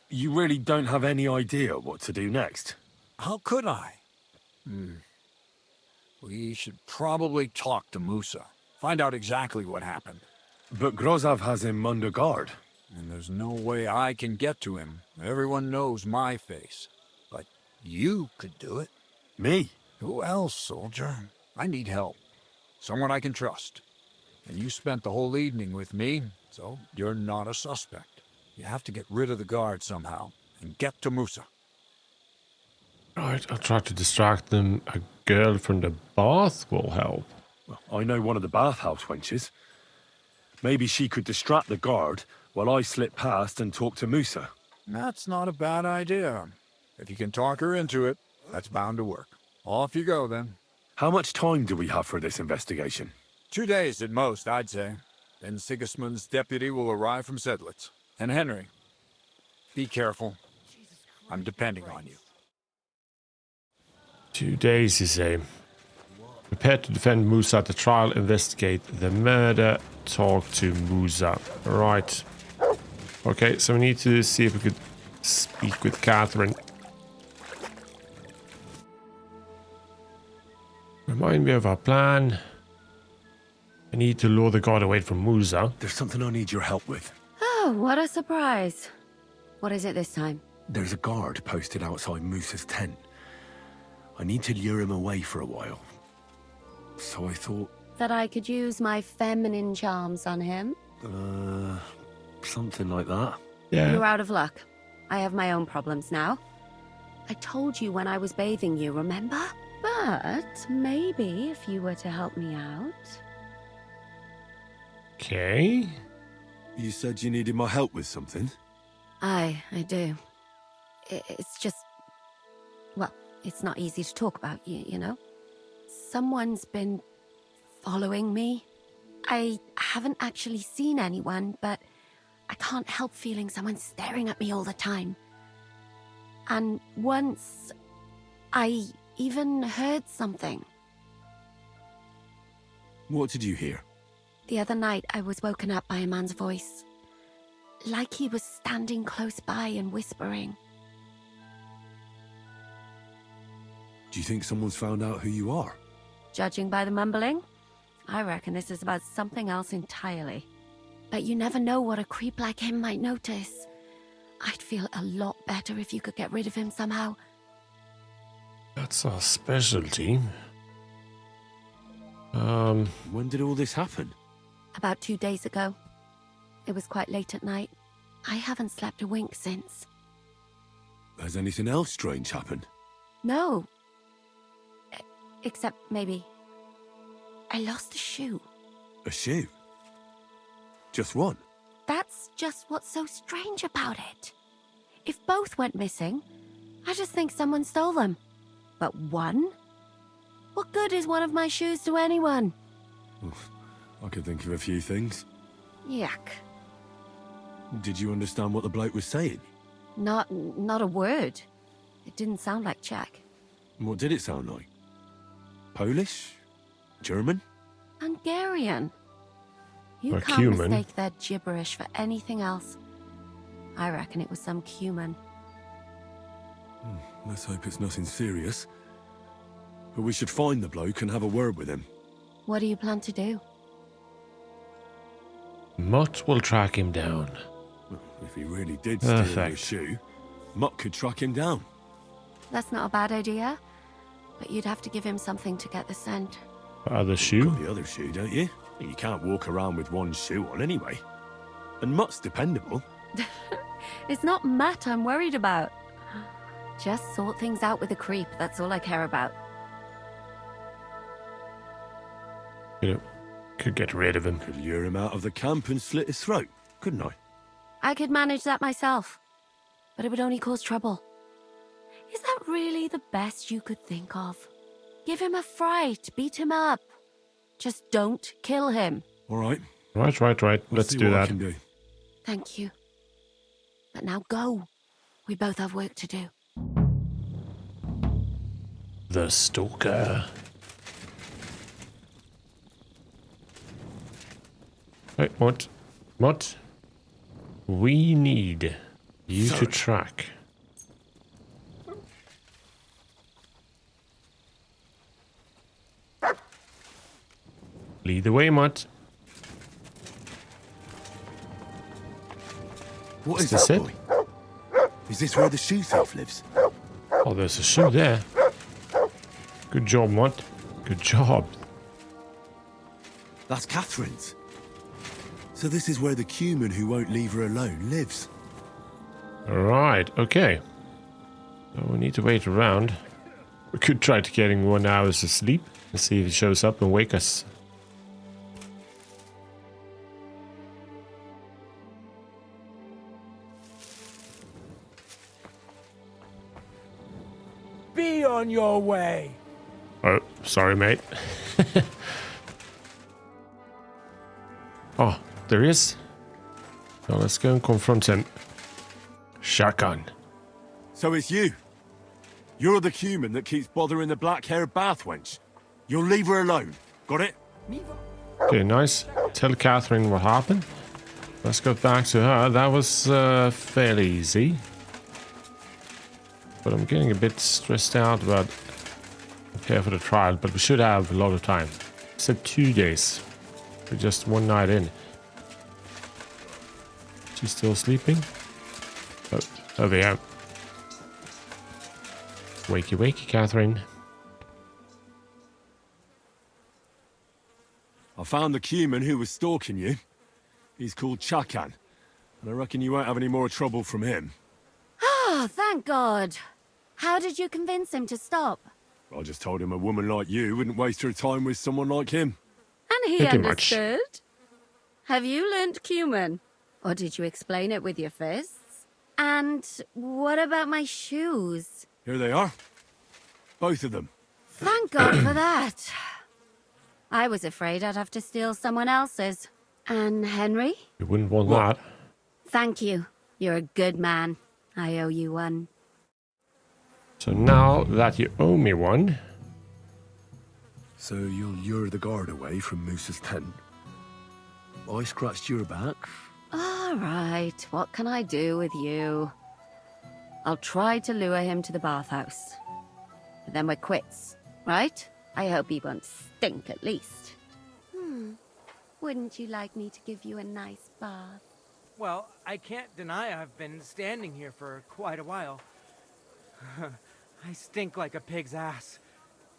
Speaker 3: You really don't have any idea what to do next?
Speaker 16: How could I? We should probably talk to Musa. Find out exactly what happened.
Speaker 3: But Grozov has him under guard.
Speaker 16: And there's no way I can get to him. Everyone knows my face. But you could do it.
Speaker 3: Me?
Speaker 16: Who else, soldier? I need help. Someone I can trust. And you spent the whole evening with me, so you're not a suspect. You have to get rid of the guard somehow, and get to Musa.
Speaker 1: Right, I'll try to distract them. A girl from the bath will help.
Speaker 3: Well, I know one of the bathhouse wenches. Maybe she could distract the guard while I slip past and talk to Musa.
Speaker 16: That's not a bad idea. If you can talk her into it, that's bound to work. Off you go, then.
Speaker 3: How much time do we have for this investigation?
Speaker 16: 2 days at most, I'd say. Then Sigismund's deputy will arrive from Sedlitz. And Henry, be careful. I'm depending on you.
Speaker 1: 2 days, you say. Prepare to defend Musa at the trial, investigate the murder, talk to Musa. Right. Okay, so we need to see if we could speak with Catherine. Remind me of our plan. I need to lure the guard away from Musa.
Speaker 3: There's something I need your help with.
Speaker 13: Oh, what a surprise. What is it this time?
Speaker 3: There's a guard posted outside Musa's tent. I need to lure him away for a while. So I thought...
Speaker 13: That I could use my feminine charms on him?
Speaker 3: Something like that.
Speaker 1: Yeah.
Speaker 13: You're out of luck. I have my own problems now. I told you when I was bathing you, remember? But maybe if you were to help me out...
Speaker 1: Okay.
Speaker 3: You said you needed my help with something?
Speaker 13: I do. It's just... Well, it's not easy to talk about, you know? Someone's been following me. I haven't actually seen anyone, but I can't help feeling someone staring at me all the time. And once, I even heard something.
Speaker 3: What did you hear?
Speaker 13: The other night, I was woken up by a man's voice. Like he was standing close by and whispering.
Speaker 3: Do you think someone's found out who you are?
Speaker 13: Judging by the mumbling, I reckon this is about something else entirely. But you never know what a creep like him might notice. I'd feel a lot better if you could get rid of him somehow.
Speaker 1: That's our specialty.
Speaker 3: When did all this happen?
Speaker 13: About 2 days ago. It was quite late at night. I haven't slept a wink since.
Speaker 12: Has anything else strange happened?
Speaker 13: No. Except maybe... I lost a shoe.
Speaker 12: A shoe? Just one?
Speaker 13: That's just what's so strange about it. If both went missing, I just think someone stole them. But one? What good is one of my shoes to anyone?
Speaker 12: I could think of a few things.
Speaker 13: Yuck.
Speaker 12: Did you understand what the bloke was saying?
Speaker 13: Not a word. It didn't sound like Czech.
Speaker 12: What did it sound like? Polish? German?
Speaker 13: Hungarian. You
Speaker 1: Or
Speaker 13: can't
Speaker 1: cumin.
Speaker 13: mistake their gibberish for anything else. I reckon it was some cumin.
Speaker 12: Let's hope it's nothing serious. But we should find the bloke and have a word with him.
Speaker 13: What do you plan to do?
Speaker 1: Mutt will track him down.
Speaker 12: If he really did steal your
Speaker 1: Perfect.
Speaker 12: shoe, Mutt could track him down.
Speaker 13: That's not a bad idea, but you'd have to give him something to get the scent.
Speaker 1: Other shoe?
Speaker 12: Got the other shoe, don't you? You can't walk around with one shoe on anyway. And Mutt's dependable.
Speaker 13: It's not Matt I'm worried about. Just sort things out with the creep, that's all I care about.
Speaker 1: Could get rid of him.
Speaker 12: Could lure him out of the camp and slit his throat, couldn't I?
Speaker 13: I could manage that myself, but it would only cause trouble. Is that really the best you could think of? Give him a fright, beat him up. Just don't kill him.
Speaker 12: All right.
Speaker 1: Right. Let's
Speaker 12: see
Speaker 1: do
Speaker 12: what I
Speaker 1: that.
Speaker 12: can do.
Speaker 13: Thank you. But now go. We both have work to do.
Speaker 1: The Stalker. Wait, what? What? We need you to track. Lead the way, Mutt.
Speaker 12: What is
Speaker 1: this
Speaker 12: that,
Speaker 1: it?
Speaker 12: boy? Is this where the shoe thief lives?
Speaker 1: Oh, there's a shoe there. Good job, Mutt. Good job.
Speaker 12: That's Catherine's. So this is where the cumin who won't leave her alone lives.
Speaker 1: Right, okay. So we need to wait around. We could try to getting 1 hour's of sleep and see if he shows up and wake us.
Speaker 17: Be on your way.
Speaker 1: Oh, sorry, mate. Oh, there he is. So let's go and confront him. Shotgun.
Speaker 12: So it's you. You're the cumin that keeps bothering the black-haired bath wench. You'll leave her alone. Got it?
Speaker 1: Okay, nice. Tell Catherine what happened. Let's go back to her. That was fairly easy. But I'm getting a bit stressed out about prepare for the trial, but we should have a lot of time. Said 2 days. We're just 1 night in. She's still sleeping? Oh, over here. Wakey, wakey, Catherine.
Speaker 12: I found the cumin who was stalking you. He's called Chakan. And I reckon you won't have any more trouble from him.
Speaker 13: Oh, thank God. How did you convince him to stop?
Speaker 12: I just told him a woman like you wouldn't waste her time with someone like him.
Speaker 13: And he
Speaker 1: Pretty much.
Speaker 13: understood. Have you learnt cumin? Or did you explain it with your fists? And what about my shoes?
Speaker 12: Here they are. Both of them.
Speaker 13: Thank God for that. I was afraid I'd have to steal someone else's. And Henry?
Speaker 1: You wouldn't want that.
Speaker 13: Thank you. You're a good man. I owe you one.
Speaker 1: So now that you owe me one,
Speaker 12: So you'll lure the guard away from Moose's tent. I scratched your back.
Speaker 13: All right, what can I do with you? I'll try to lure him to the bathhouse. But then we're quits, right? I hope he won't stink at least. Wouldn't you like me to give you a nice bath?
Speaker 17: Well, I can't deny I've been standing here for quite a while. I stink like a pig's ass.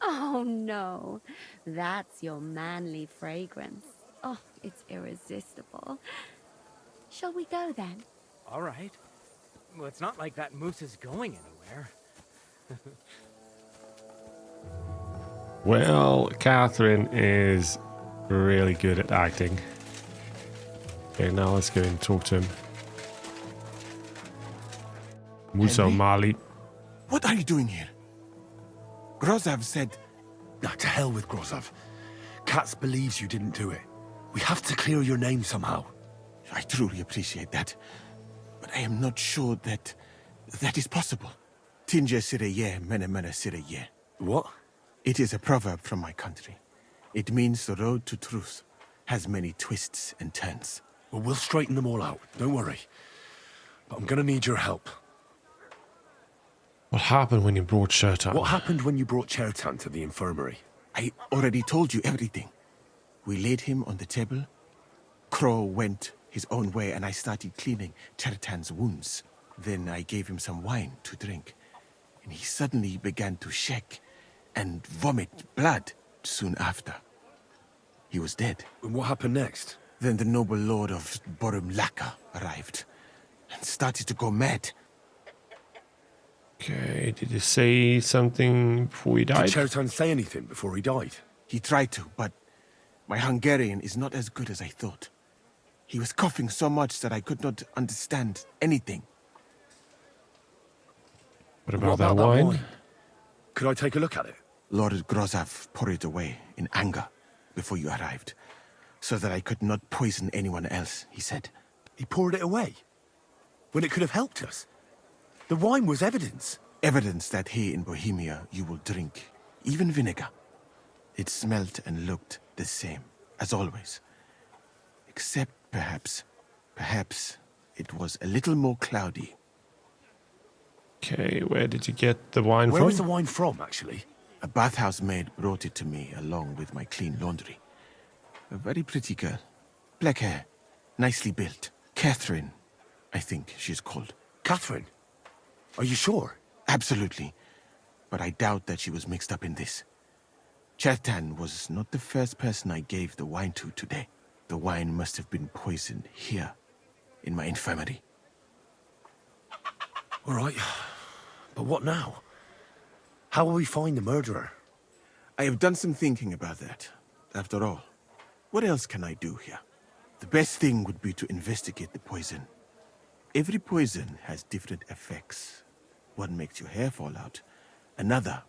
Speaker 13: Oh no, that's your manly fragrance. Oh, it's irresistible. Shall we go then?
Speaker 17: All right. Well, it's not like that moose is going anywhere.
Speaker 1: Well, Catherine is really good at acting. Okay, now let's go and talk to him. Musa
Speaker 12: Henry?
Speaker 1: Mali.
Speaker 21: What are you doing here? Grozav said...
Speaker 12: Nah, to hell with Grozav. Katz believes you didn't do it. We have to clear your name somehow.
Speaker 21: I truly appreciate that. But I am not sure that is possible. Tinja sireye, mene mene sireye.
Speaker 12: What?
Speaker 21: It is a proverb from my country. It means the road to truth has many twists and turns.
Speaker 12: Well, we'll straighten them all out. Don't worry. But I'm gonna need your help.
Speaker 1: What happened when you brought Shertan?
Speaker 12: What happened when you brought Chertan to the infirmary?
Speaker 21: I already told you everything. We laid him on the table. Crow went his own way and I started cleaning Chertan's wounds. Then I gave him some wine to drink. And he suddenly began to shake and vomit blood soon after. He was dead.
Speaker 12: And what happened next?
Speaker 21: Then the noble lord of Borumlaka arrived and started to go mad.
Speaker 1: Okay, did he say something before he died?
Speaker 12: Did Chertan say anything before he died?
Speaker 21: He tried to, but my Hungarian is not as good as I thought. He was coughing so much that I could not understand anything.
Speaker 1: What about that wine?
Speaker 12: Could I take a look at it?
Speaker 21: Lord Grozav poured it away in anger before you arrived, so that I could not poison anyone else, he said.
Speaker 12: He poured it away? When it could have helped us? The wine was evidence.
Speaker 21: Evidence that here in Bohemia you will drink, even vinegar. It smelt and looked the same, as always. Except perhaps it was a little more cloudy.
Speaker 1: Okay, where did you get the wine from?
Speaker 12: Where was the wine from, actually?
Speaker 21: A bathhouse maid brought it to me along with my clean laundry. A very pretty girl. Black hair, nicely built. Catherine, I think she's called.
Speaker 12: Catherine? Are you sure?
Speaker 21: Absolutely. But I doubt that she was mixed up in this. Chertan was not the first person I gave the wine to today. The wine must have been poisoned here, in my infirmary.
Speaker 12: All right. But what now? How will we find the murderer?
Speaker 21: I have done some thinking about that. After all, what else can I do here? The best thing would be to investigate the poison. Every poison has different effects. One makes your hair fall out. Another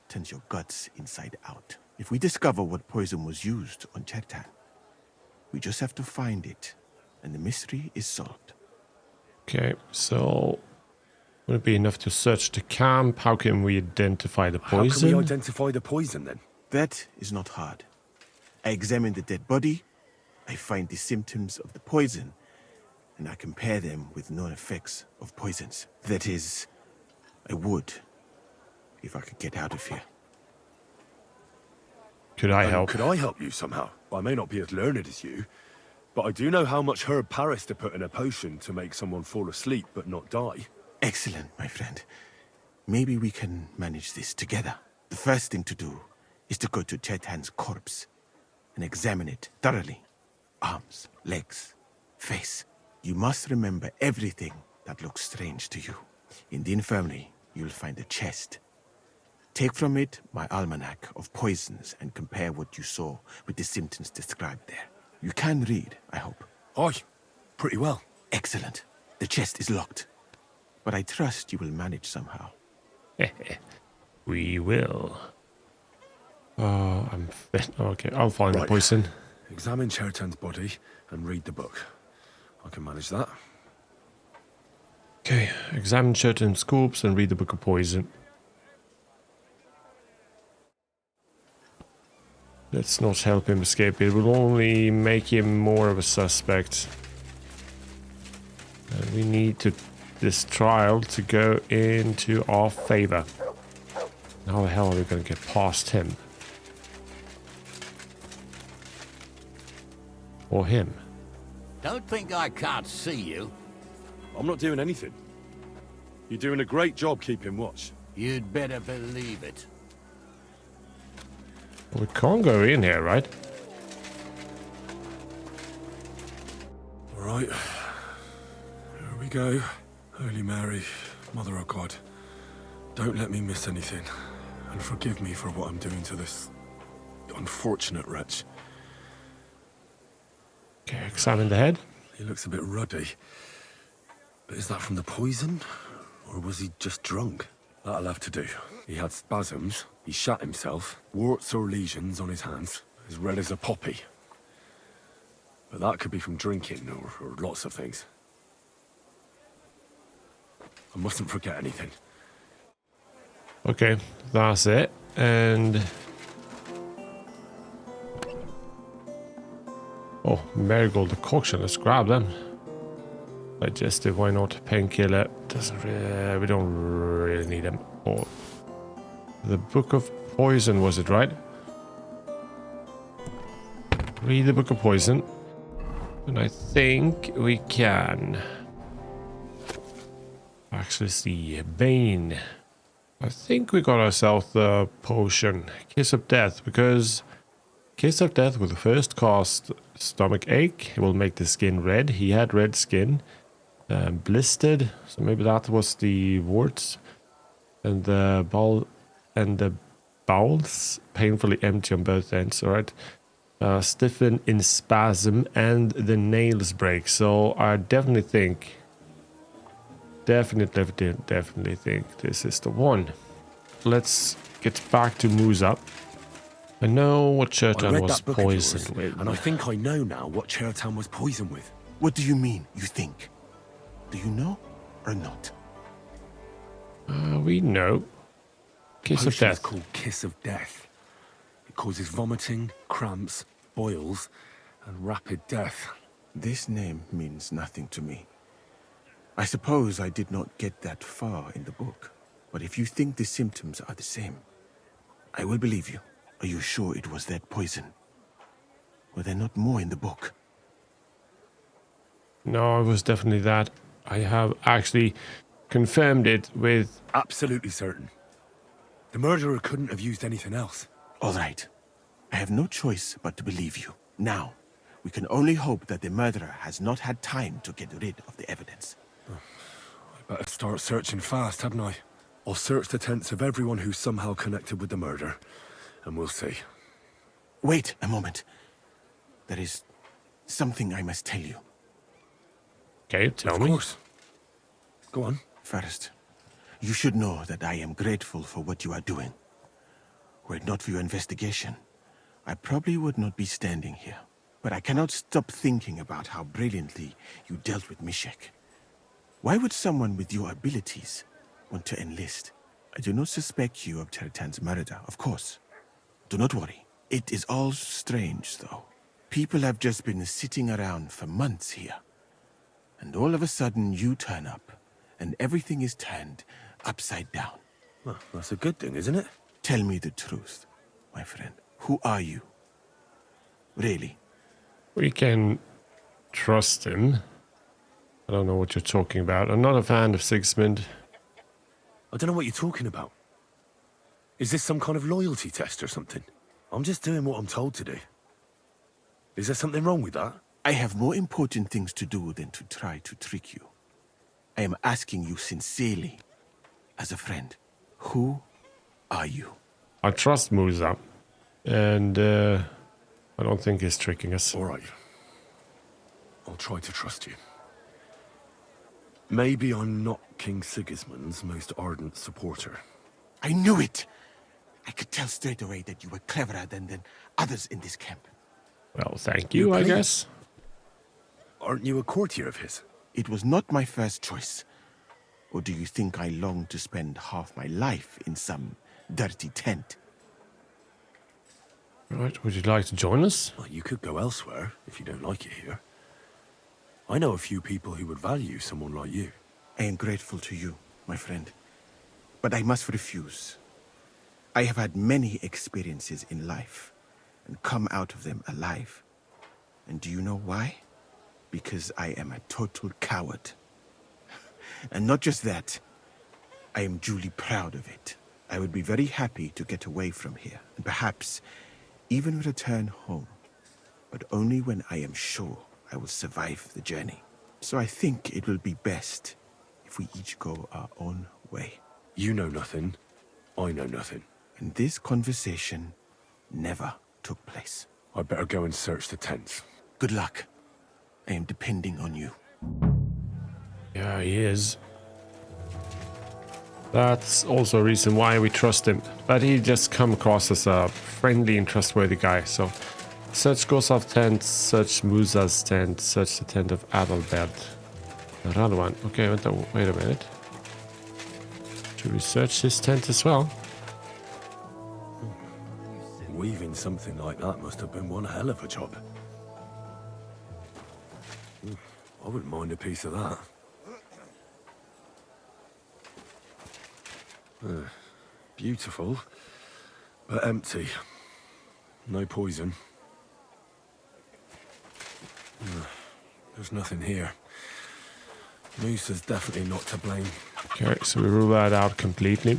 Speaker 21: turns your guts inside out. If we discover what poison was used on Chertan, we just have to find it, and the mystery is solved.
Speaker 1: Okay, so would it be enough to search the camp? How can we identify the poison?
Speaker 12: How can we identify the poison, then?
Speaker 21: That is not hard. I examine the dead body, I find the symptoms of the poison, and I compare them with known effects of poisons. That is, I would, if I could get out of here.
Speaker 1: Could I help?
Speaker 12: Could I help you somehow? I may not be as learned as you, but I do know how much herb Paris to put in a potion to make someone fall asleep but not die.
Speaker 21: Excellent, my friend. Maybe we can manage this together. The first thing to do is to go to Chertan's corpse and examine it thoroughly. Arms, legs, face. You must remember everything that looks strange to you. In the infirmary, you'll find a chest. Take from it my almanac of poisons and compare what you saw with the symptoms described there. You can read, I hope.
Speaker 12: Aye, pretty well.
Speaker 21: Excellent. The chest is locked. But I trust you will manage somehow.
Speaker 1: We will. Oh, I'm fit. Okay, I'll find the poison.
Speaker 12: Examine Chertan's body and read the book. I can manage that.
Speaker 1: Okay, examine Chertan's corpse and read the book of poison. Let's not help him escape. It will only make him more of a suspect. And we need this trial to go into our favor. How the hell are we going to get past him? Or him?
Speaker 6: Don't think I can't see you.
Speaker 12: I'm not doing anything. You're doing a great job keeping watch.
Speaker 6: You'd better believe it.
Speaker 1: We can't go in here, right?
Speaker 12: All right.
Speaker 3: we go. Holy Mary, Mother of God, don't let me miss anything, and forgive me for what I'm doing to this unfortunate wretch.
Speaker 1: Okay, examine the head.
Speaker 3: He looks a bit ruddy. But is that from the poison? Or was he just drunk? That'll have to do. He had spasms, he shat himself, warts or lesions on his hands, as red as a poppy. But that could be from drinking, or lots of things. I mustn't forget anything.
Speaker 1: Okay, that's it. And... oh, marigold decoction. Let's grab them. Digestive, why not? Painkiller. Doesn't really... we don't really need them. Oh. The Book of Poison, was it, right? Read the Book of Poison. And I think we can... actually see. Bane. I think we got ourselves the potion. Kiss of Death, because... Kiss of Death will first cause stomach ache. It will make the skin red. He had red skin. Blistered. So maybe that was the warts. And the bowels painfully empty on both ends. Alright. Stiffen in spasm and the nails break. So I definitely think... Definitely think this is the one. Let's get back to Musa. I know what Chertan was poisoned with.
Speaker 12: And I think I know now what Chertan was poisoned with.
Speaker 21: What do you mean, you think? Do you know or not?
Speaker 1: We know. Kiss of Death.
Speaker 12: It's called Kiss of Death. It causes vomiting, cramps, boils, and rapid death.
Speaker 21: This name means nothing to me. I suppose I did not get that far in the book. But if you think the symptoms are the same, I will believe you. Are you sure it was that poison? Were there not more in the book?
Speaker 1: No, it was definitely that. I have actually confirmed it with...
Speaker 12: absolutely certain. The murderer couldn't have used anything else.
Speaker 21: All right. I have no choice but to believe you. Now, we can only hope that the murderer has not had time to get rid of the evidence.
Speaker 3: I better start searching fast, hadn't I? I'll search the tents of everyone who's somehow connected with the murder. And we'll see.
Speaker 21: Wait a moment. There is something I must tell you.
Speaker 1: Okay, tell me.
Speaker 3: Of course. Go on.
Speaker 21: First, you should know that I am grateful for what you are doing. Were it not for your investigation, I probably would not be standing here. But I cannot stop thinking about how brilliantly you dealt with Mishek. Why would someone with your abilities want to enlist? I do not suspect you of Chertan's murder, of course. Do not worry. It is all strange, though. People have just been sitting around for months here. And all of a sudden you turn up, and everything is turned upside down.
Speaker 12: Well, that's a good thing, isn't it?
Speaker 21: Tell me the truth, my friend. Who are you? Really?
Speaker 1: We can trust him. I don't know what you're talking about. I'm not a fan of Sigismund.
Speaker 12: I don't know what you're talking about. Is this some kind of loyalty test or something? I'm just doing what I'm told to do. Is there something wrong with that?
Speaker 21: I have more important things to do than to try to trick you. I am asking you sincerely, as a friend. Who are you?
Speaker 1: I trust Musa. And I don't think he's tricking us.
Speaker 3: All right. I'll try to trust you. Maybe I'm not King Sigismund's most ardent supporter.
Speaker 21: I knew it! I could tell straight away that you were cleverer than others in this camp.
Speaker 1: Well, thank you, I guess.
Speaker 3: Aren't you a courtier of his?
Speaker 21: It was not my first choice. Or do you think I long to spend half my life in some dirty tent?
Speaker 1: Right, would you like to join us?
Speaker 3: Well, you could go elsewhere if you don't like it here. I know a few people who would value someone like you.
Speaker 21: I am grateful to you, my friend. But I must refuse. I have had many experiences in life and come out of them alive. And do you know why? Because I am a total coward. And not just that, I am duly proud of it. I would be very happy to get away from here, and perhaps even return home. But only when I am sure I will survive the journey. So I think it will be best if we each go our own way.
Speaker 12: You know nothing. I know nothing.
Speaker 21: And this conversation never took place.
Speaker 12: I'd better go and search the tents.
Speaker 21: Good luck. I am depending on you.
Speaker 1: Yeah, he is. That's also a reason why we trust him. But he just come across as a friendly and trustworthy guy. So search Gosov's tent, search Musa's tent, search the tent of Adalbert. Another one. Okay, wait a minute. Should we search his tent as well?
Speaker 12: Weaving something like that must have been one hell of a job. I wouldn't mind a piece of that. Beautiful, but empty. No poison. There's nothing here. Moose is definitely not to blame.
Speaker 1: Okay, so we rule that out completely.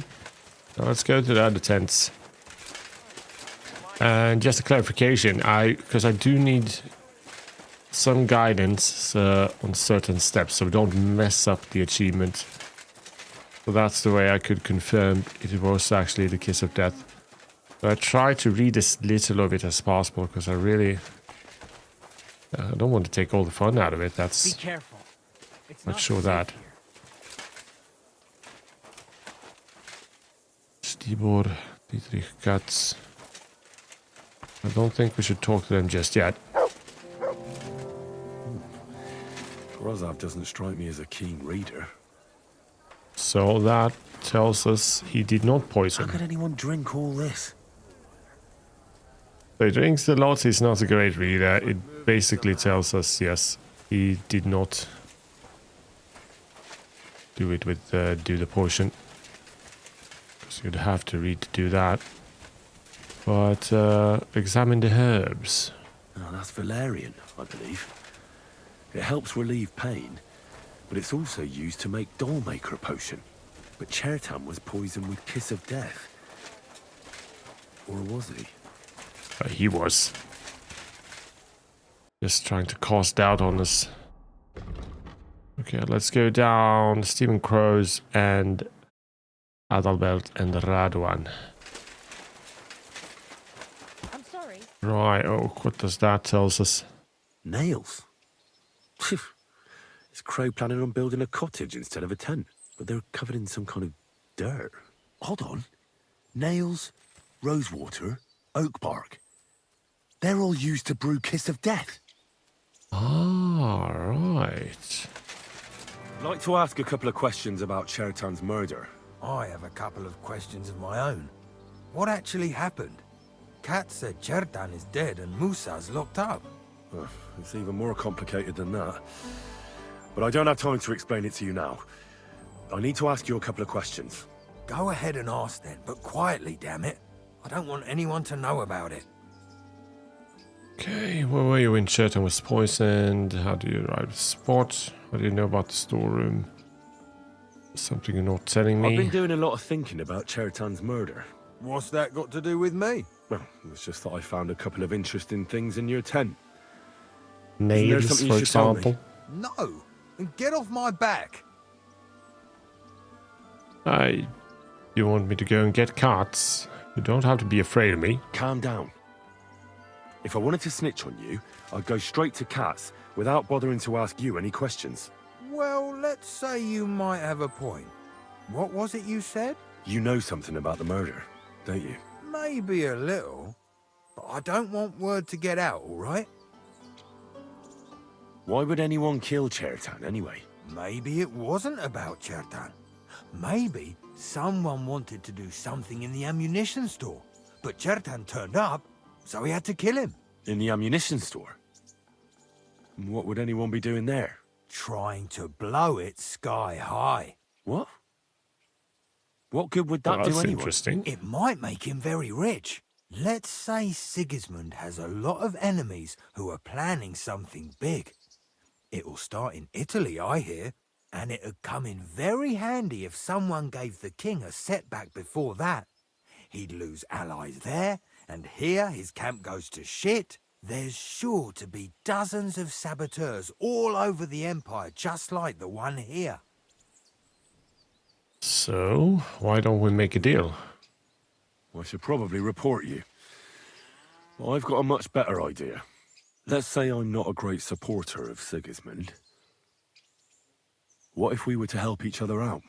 Speaker 1: Now let's go to the other tents. And just a clarification, because I do need some guidance on certain steps, so we don't mess up the achievement. So that's the way I could confirm it was actually the Kiss of Death. But I try to read as little of it as possible, because I really I don't want to take all the fun out of it. That's
Speaker 17: be careful. It's
Speaker 1: not
Speaker 17: not
Speaker 1: sure
Speaker 17: safe
Speaker 1: that.
Speaker 17: here.
Speaker 1: Stibor, Dietrich, Katz. I don't think we should talk to them just yet.
Speaker 12: Rozav doesn't strike me as a keen reader.
Speaker 1: So that tells us he did not poison.
Speaker 12: How could anyone drink all this?
Speaker 1: So he drinks a lot, he's not a great reader. It basically tells us, yes, he did not do it with do the potion. Because you'd have to read to do that. But examine the herbs.
Speaker 12: Oh, that's valerian, I believe. It helps relieve pain, but it's also used to make Dollmaker potion. But Chertan was poisoned with Kiss of Death. Or was he?
Speaker 1: He was. Just trying to cast doubt on us. Okay, let's go down Stephen Crows and Adalbert and Radovan.
Speaker 13: I'm sorry.
Speaker 1: Right, oh, what does that tell us?
Speaker 12: Nails. Is Crow planning on building a cottage instead of a tent? But they're covered in some kind of dirt. Hold on. Nails, rosewater, oak bark. They're all used to brew Kiss of Death.
Speaker 1: Ah, right.
Speaker 12: I'd like to ask a couple of questions about Chertan's murder.
Speaker 15: I have a couple of questions of my own. What actually happened? Kat said Chertan is dead and Musa's locked up.
Speaker 12: It's even more complicated than that. But I don't have time to explain it to you now. I need to ask you a couple of questions.
Speaker 15: Go ahead and ask then, but quietly, damn it. I don't want anyone to know about it.
Speaker 1: Okay, where were you when Chertan was poisoned? How do you arrive at the spot? What do you know about the storeroom? Something you're not telling me.
Speaker 12: I've been doing a lot of thinking about Chertan's murder.
Speaker 15: What's that got to do with me?
Speaker 12: Well, it's just that I found a couple of interesting things in your tent.
Speaker 1: Nails, for example.
Speaker 15: No, and get off my back.
Speaker 1: You want me to go and get carts? You don't have to be afraid of me.
Speaker 12: Calm down. If I wanted to snitch on you, I'd go straight to Katz without bothering to ask you any questions.
Speaker 15: Well, let's say you might have a point. What was it you said?
Speaker 12: You know something about the murder, don't you?
Speaker 15: Maybe a little, but I don't want word to get out, all right?
Speaker 12: Why would anyone kill Chertan anyway?
Speaker 15: Maybe it wasn't about Chertan. Maybe someone wanted to do something in the ammunition store, but Chertan turned up, so he had to kill him.
Speaker 12: In the ammunition store? What would anyone be doing there?
Speaker 15: Trying to blow it sky high.
Speaker 12: What? What good would that do anyone?
Speaker 1: Interesting.
Speaker 15: It might make him very rich. Let's say Sigismund has a lot of enemies who are planning something big. It'll start in Italy, I hear, and it'd come in very handy if someone gave the king a setback before that. He'd lose allies there, and here his camp goes to shit, There's sure to be dozens of saboteurs all over the Empire, just like the one here.
Speaker 1: So, why don't we make a deal?
Speaker 3: I should probably report you. I've got a much better idea. Let's say I'm not a great supporter of Sigismund. What if we were to help each other out?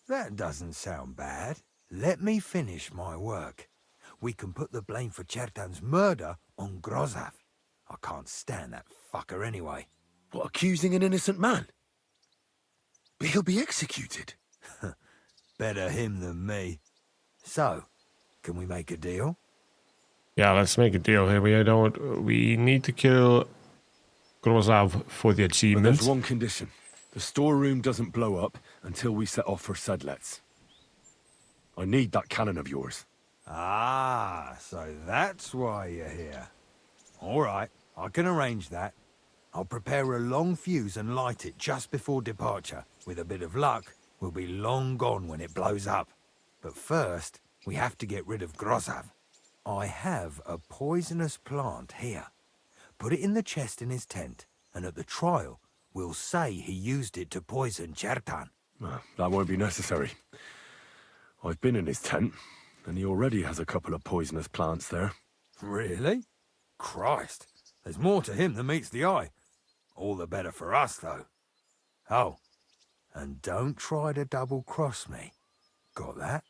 Speaker 15: That doesn't sound bad. Let me finish my work. We can put the blame for Chertan's murder on Grozav. I can't stand that fucker anyway.
Speaker 12: What, accusing an innocent man? But he'll be executed.
Speaker 15: Better him than me. So, can we make a deal?
Speaker 1: Yeah, let's make a deal here. We need to kill Grozav for the
Speaker 3: But
Speaker 1: achievement.
Speaker 3: there's one condition. The storeroom doesn't blow up until we set off for Sedlets. I need that cannon of yours.
Speaker 15: Ah, so that's why you're here. All right, I can arrange that. I'll prepare a long fuse and light it just before departure. With a bit of luck, we'll be long gone when it blows up. But first, we have to get rid of Grozav. I have a poisonous plant here. Put it in the chest in his tent, and at the trial, we'll say he used it to poison Chertan.
Speaker 3: That won't be necessary. I've been in his tent, and he already has a couple of poisonous plants there.
Speaker 15: Really? Christ, there's more to him than meets the eye. All the better for us, though. Oh, and don't try to double-cross me. Got that?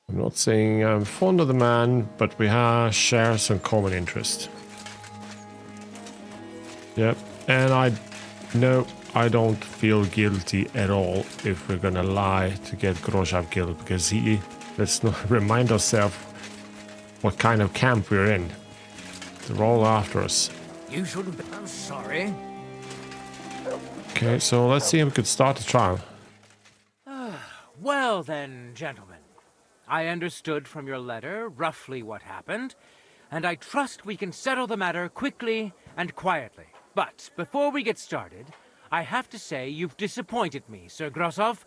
Speaker 1: I'm not saying I'm fond of the man, but we share some common interest. Yep, and I don't feel guilty at all if we're gonna lie to get Grozav killed, because let's not remind ourselves what kind of camp we're in. They're all after us.
Speaker 8: You shouldn't be. I'm sorry.
Speaker 1: Okay, so let's see if we could start the trial.
Speaker 17: Well then, gentlemen. I understood from your letter roughly what happened, and I trust we can settle the matter quickly and quietly. But before we get started, I have to say you've disappointed me, Sir Grozav.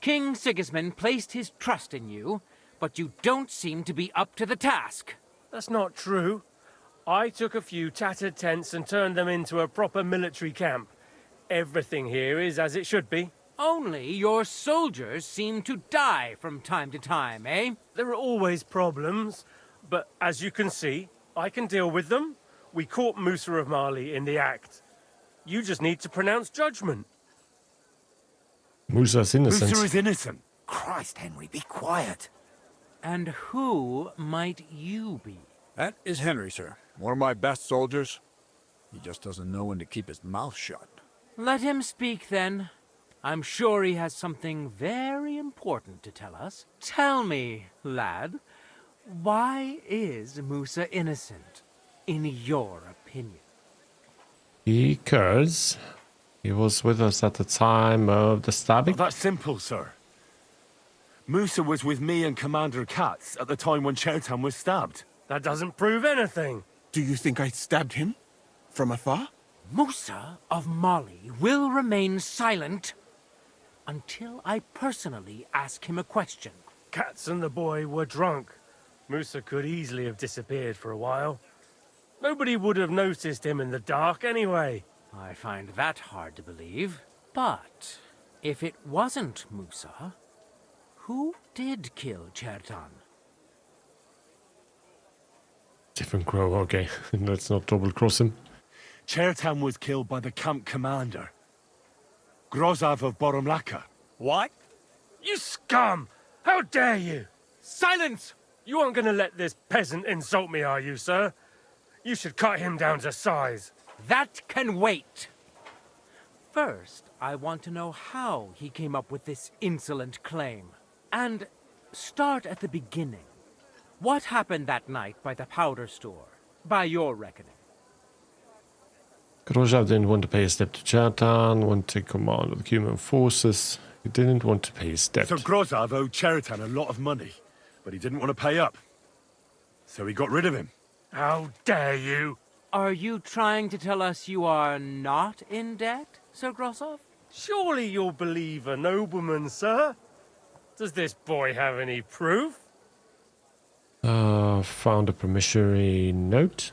Speaker 17: King Sigismund placed his trust in you, but you don't seem to be up to the task.
Speaker 20: That's not true. I took a few tattered tents and turned them into a proper military camp. Everything here is as it should be.
Speaker 17: Only your soldiers seem to die from time to time, eh?
Speaker 20: There are always problems, but as you can see, I can deal with them. We caught Musa of Mali in the act. You just need to pronounce judgment.
Speaker 1: Musa's innocent.
Speaker 3: Musa is innocent.
Speaker 15: Christ, Henry, be quiet.
Speaker 17: And who might you be?
Speaker 16: That is Henry, sir. One of my best soldiers. He just doesn't know when to keep his mouth shut.
Speaker 17: Let him speak, then. I'm sure he has something very important to tell us. Tell me, lad, why is Musa innocent, in your opinion?
Speaker 1: Because he was with us at the time of the stabbing.
Speaker 3: That's simple, sir. Musa was with me and Commander Katz at the time when Chertan was stabbed.
Speaker 20: That doesn't prove anything.
Speaker 21: Do you think I stabbed him? From afar?
Speaker 17: Musa of Mali will remain silent until I personally ask him a question.
Speaker 20: Katz and the boy were drunk. Musa could easily have disappeared for a while. Nobody would have noticed him in the dark anyway.
Speaker 17: I find that hard to believe. But if it wasn't Musa, who did kill Chertan?
Speaker 1: Different crow, okay. Let's not double-cross him.
Speaker 3: Chertan was killed by the camp commander, Grozav of Boromlaka.
Speaker 20: What? You scum! How dare you!
Speaker 17: Silence!
Speaker 20: You aren't going to let this peasant insult me, are you, sir? You should cut him down to size.
Speaker 17: That can wait. First, I want to know how he came up with this insolent claim. And start at the beginning. What happened that night by the powder store, by your reckoning?
Speaker 1: Grozav didn't want to pay his debt to Chertan, wanted to take command of the human forces. He didn't want to pay his debt.
Speaker 3: So Grozav owed Chertan a lot of money, but he didn't want to pay up. So he got rid of him.
Speaker 20: How dare you!
Speaker 17: Are you trying to tell us you are not in debt, Sir Grozav?
Speaker 20: Surely you'll believe a nobleman, sir? Does this boy have any proof?
Speaker 1: Found a promissory note.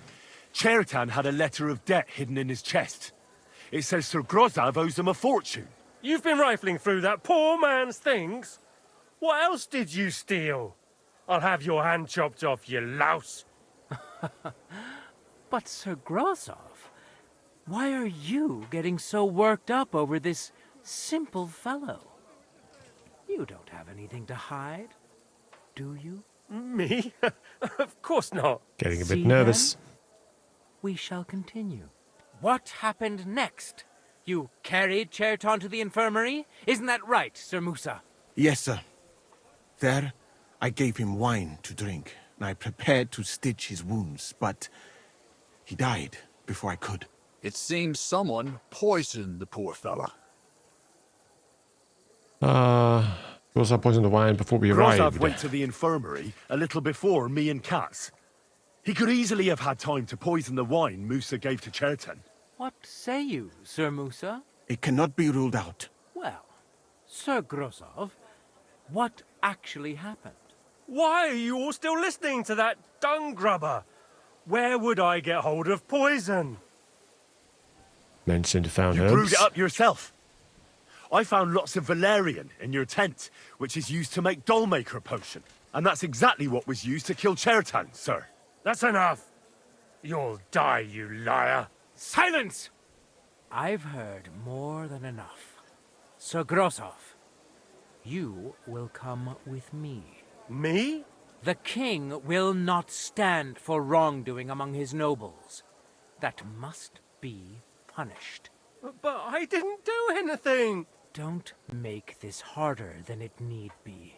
Speaker 12: Chertan had a letter of debt hidden in his chest. It says Sir Grozav owes him a fortune.
Speaker 20: You've been rifling through that poor man's things? What else did you steal? I'll have your hand chopped off, you louse.
Speaker 17: But Sir Grozov, why are you getting so worked up over this simple fellow? You don't have anything to hide, do you?
Speaker 20: Me? Of course not.
Speaker 1: Getting a bit nervous.
Speaker 17: Then? We shall continue. What happened next? You carried Cherton to the infirmary? Isn't that right, Sir Musa?
Speaker 21: Yes, sir. There, I gave him wine to drink, and I prepared to stitch his wounds, but he died before I could.
Speaker 16: It seems someone poisoned the poor fella.
Speaker 1: Was I poisoned the wine before we
Speaker 12: Grozav
Speaker 1: arrived?
Speaker 12: went to the infirmary a little before me and Katz. He could easily have had time to poison the wine Musa gave to Cherton.
Speaker 17: What say you, Sir Musa?
Speaker 21: It cannot be ruled out.
Speaker 17: Well, Sir Grozov, what actually happened?
Speaker 20: Why are you all still listening to that dung grubber? Where would I get hold of poison?
Speaker 1: Mentioned found
Speaker 12: You
Speaker 1: herbs.
Speaker 12: brewed it up yourself. I found lots of valerian in your tent, which is used to make dollmaker potion. And that's exactly what was used to kill Chertan, sir.
Speaker 20: That's enough. You'll die, you liar.
Speaker 17: Silence! I've heard more than enough. Sir Grozov, you will come with me.
Speaker 20: Me?
Speaker 17: The king will not stand for wrongdoing among his nobles. That must be punished.
Speaker 20: But I didn't do anything.
Speaker 17: Don't make this harder than it need be.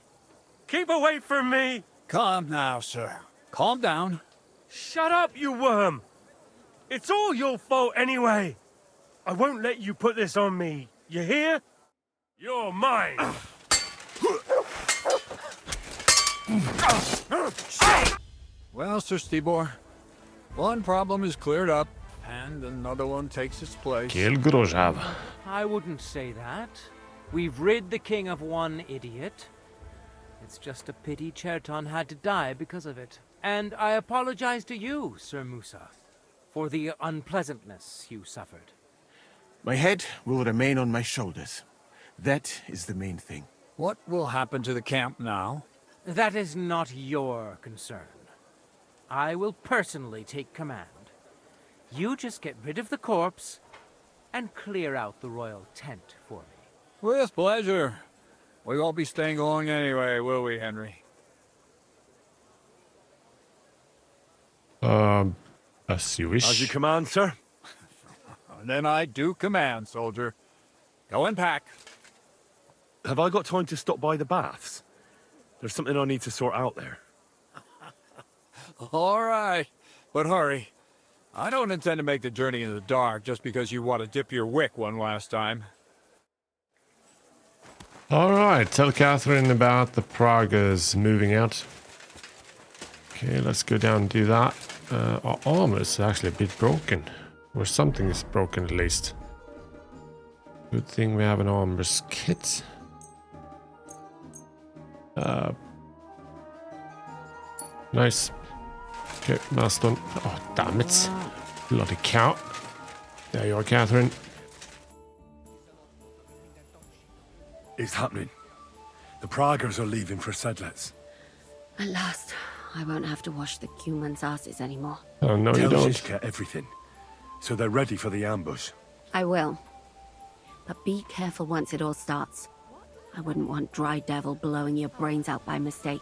Speaker 20: Keep away from me.
Speaker 16: Calm now, sir. Calm down.
Speaker 20: Shut up, you worm. It's all your fault anyway. I won't let you put this on me. You hear? You're mine.
Speaker 16: Well, Sir Stibor, one problem is cleared up, and another one takes its place.
Speaker 1: Kill Grozav.
Speaker 17: I wouldn't say that. We've rid the king of one idiot. It's just a pity Cherton had to die because of it. And I apologize to you, Sir Musa, for the unpleasantness you suffered.
Speaker 21: My head will remain on my shoulders. That is the main thing.
Speaker 16: What will happen to the camp now?
Speaker 17: That is not your concern. I will personally take command. You just get rid of the corpse and clear out the royal tent for me.
Speaker 16: With pleasure. We won't be staying long anyway, will we, Henry?
Speaker 1: As you wish.
Speaker 12: As you command, sir.
Speaker 16: Then I do command, soldier. Go and pack.
Speaker 12: Have I got time to stop by the baths? There's something I need to sort out there.
Speaker 16: All right, but hurry. I don't intend to make the journey in the dark just because you want to dip your wick one last time.
Speaker 1: Alright, tell Catherine about the Pragas moving out. Okay, let's go down and do that. Our armor is actually a bit broken. Or something is broken at least. Good thing we have an armor's kit. Nice. Okay, Maston. Oh, damn it. Bloody cow. There you are, Catherine.
Speaker 12: It's happening. The Pragas are leaving for Sedlets.
Speaker 13: At last, I won't have to wash the humans' asses anymore.
Speaker 1: Oh, no, you
Speaker 12: Tell
Speaker 1: don't.
Speaker 12: Zizka everything, so they're ready for the ambush.
Speaker 13: I will. But be careful once it all starts. I wouldn't want Dry Devil blowing your brains out by mistake.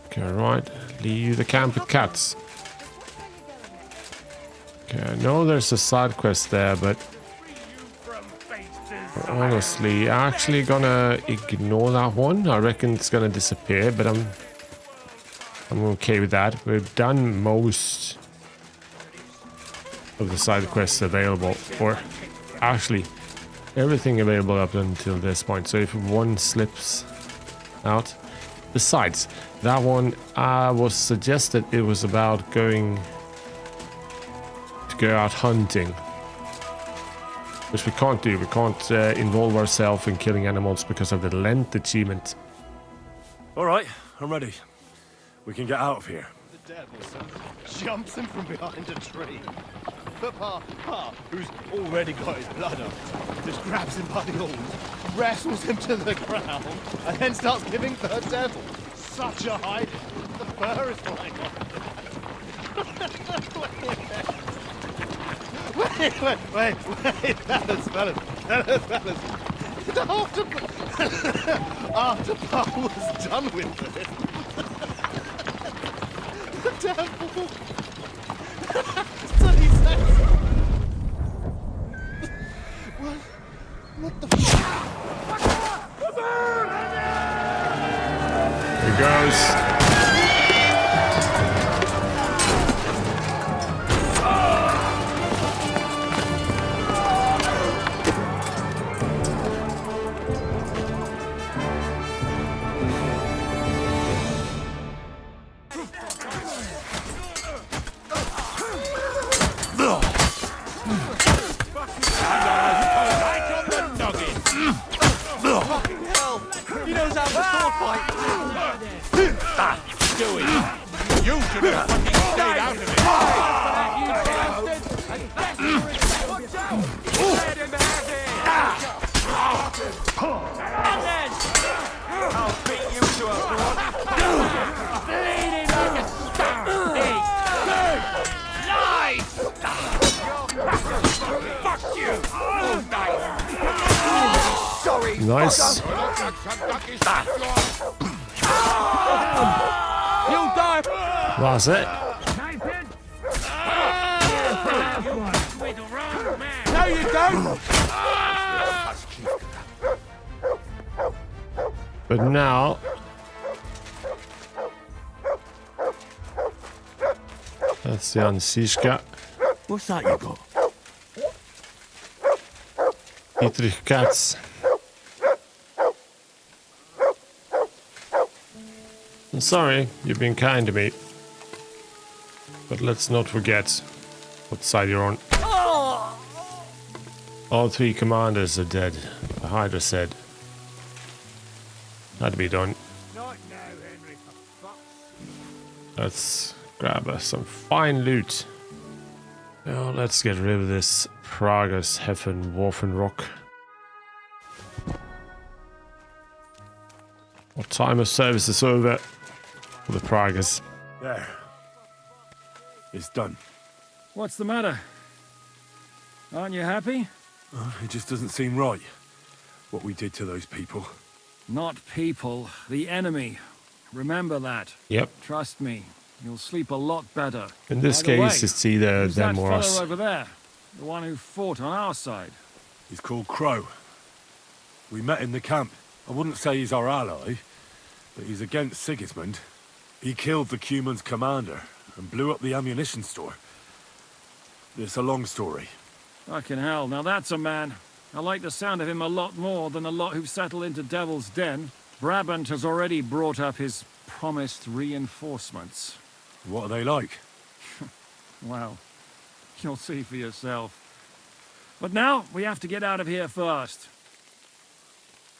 Speaker 1: Okay, right. Leave the camp with cats. Okay, I know there's a side quest there, but honestly, actually gonna ignore that one. I reckon it's gonna disappear, but I'm okay with that. We've done most of the side quests available, or actually everything available up until this point. So if one slips out, besides that one, was suggested it was about going to go out hunting, which we can't do. We can't involve ourselves in killing animals because of the Lent achievement.
Speaker 12: All right, I'm ready.
Speaker 3: We can get out of here.
Speaker 2: The devil, son, jumps him from behind a tree. But Pa, who's already got his blood up, just grabs him by the horns, wrestles him to the ground, and then starts giving the devil such a hiding. The fur is flying off. Wait, fellas. After Pa was done with it, the devil. So he says, what the
Speaker 1: Here he goes.
Speaker 2: He knows how to sword fight. Do it. You should have fucking stayed out of it.
Speaker 18: I'll beat you to a blood. Bleeding like a stuck pig. Nice! Fuck you! Sorry.
Speaker 1: Nice.
Speaker 2: You die.
Speaker 1: That's it.
Speaker 2: No, you don't.
Speaker 1: But now... That's the Ansiska.
Speaker 21: What's that you got?
Speaker 1: Dietrich Katz. I'm sorry, you've been kind to me. But let's not forget what side you're on. All three commanders are dead, the Hydra said. Had to be done. Let's grab us some fine loot. Now let's get rid of this Pragus Heffen Waffen Rock. Our time of service is over for the Pragus.
Speaker 3: There. It's done.
Speaker 4: What's the matter? Aren't you happy?
Speaker 3: It just doesn't seem right, what we did to those people.
Speaker 4: Not people, the enemy. Remember that.
Speaker 1: Yep.
Speaker 4: Trust me, you'll sleep a lot better.
Speaker 1: In this
Speaker 4: By the
Speaker 1: case,
Speaker 4: way,
Speaker 1: it's either
Speaker 4: who's
Speaker 1: them
Speaker 4: that
Speaker 1: or
Speaker 4: fellow
Speaker 1: us.
Speaker 4: over there? The one who fought on our side.
Speaker 3: He's called Crow. We met in the camp. I wouldn't say he's our ally, but he's against Sigismund. He killed the Cuman's commander and blew up the ammunition store. It's a long story.
Speaker 4: Fucking hell, now that's a man. I like the sound of him a lot more than a lot who've settled into Devil's Den. Brabant has already brought up his promised reinforcements.
Speaker 3: What are they like?
Speaker 4: Well, you'll see for yourself. But now, we have to get out of here first.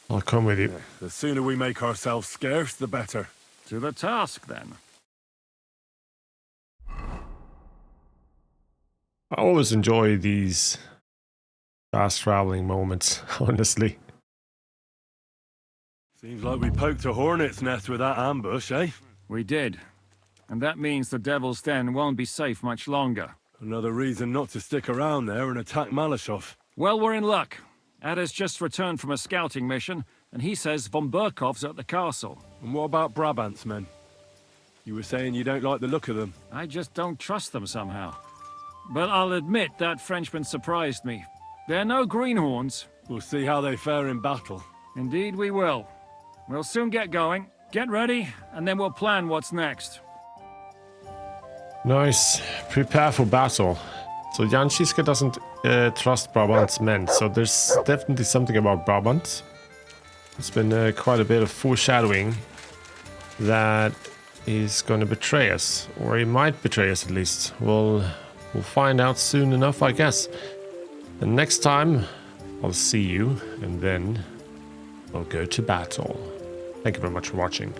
Speaker 1: I'll come with you.
Speaker 3: Yeah, the sooner we make ourselves scarce, the better.
Speaker 4: To the task, then.
Speaker 1: I always enjoy these fast traveling moments, honestly.
Speaker 3: Seems like we poked a hornet's nest with that ambush, eh?
Speaker 4: We did. And that means the Devil's Den won't be safe much longer.
Speaker 3: Another reason not to stick around there and attack Malashov.
Speaker 4: Well, we're in luck. Ada's just returned from a scouting mission, and he says von Burkov's at the castle.
Speaker 3: And what about Brabant's men? You were saying you don't like the look of them.
Speaker 4: I just don't trust them somehow. But I'll admit that Frenchman surprised me. They're no greenhorns.
Speaker 3: We'll see how they fare in battle.
Speaker 4: Indeed we will. We'll soon get going. Get ready, and then we'll plan what's next.
Speaker 1: Nice. Prepare for battle. So Jan Žižka doesn't trust Brabant's men, so there's definitely something about Brabant. It's been quite a bit of foreshadowing that he's going to betray us, or he might betray us at least. We'll find out soon enough, I guess. And next time, I'll see you, and then we'll go to battle. Thank you very much for watching.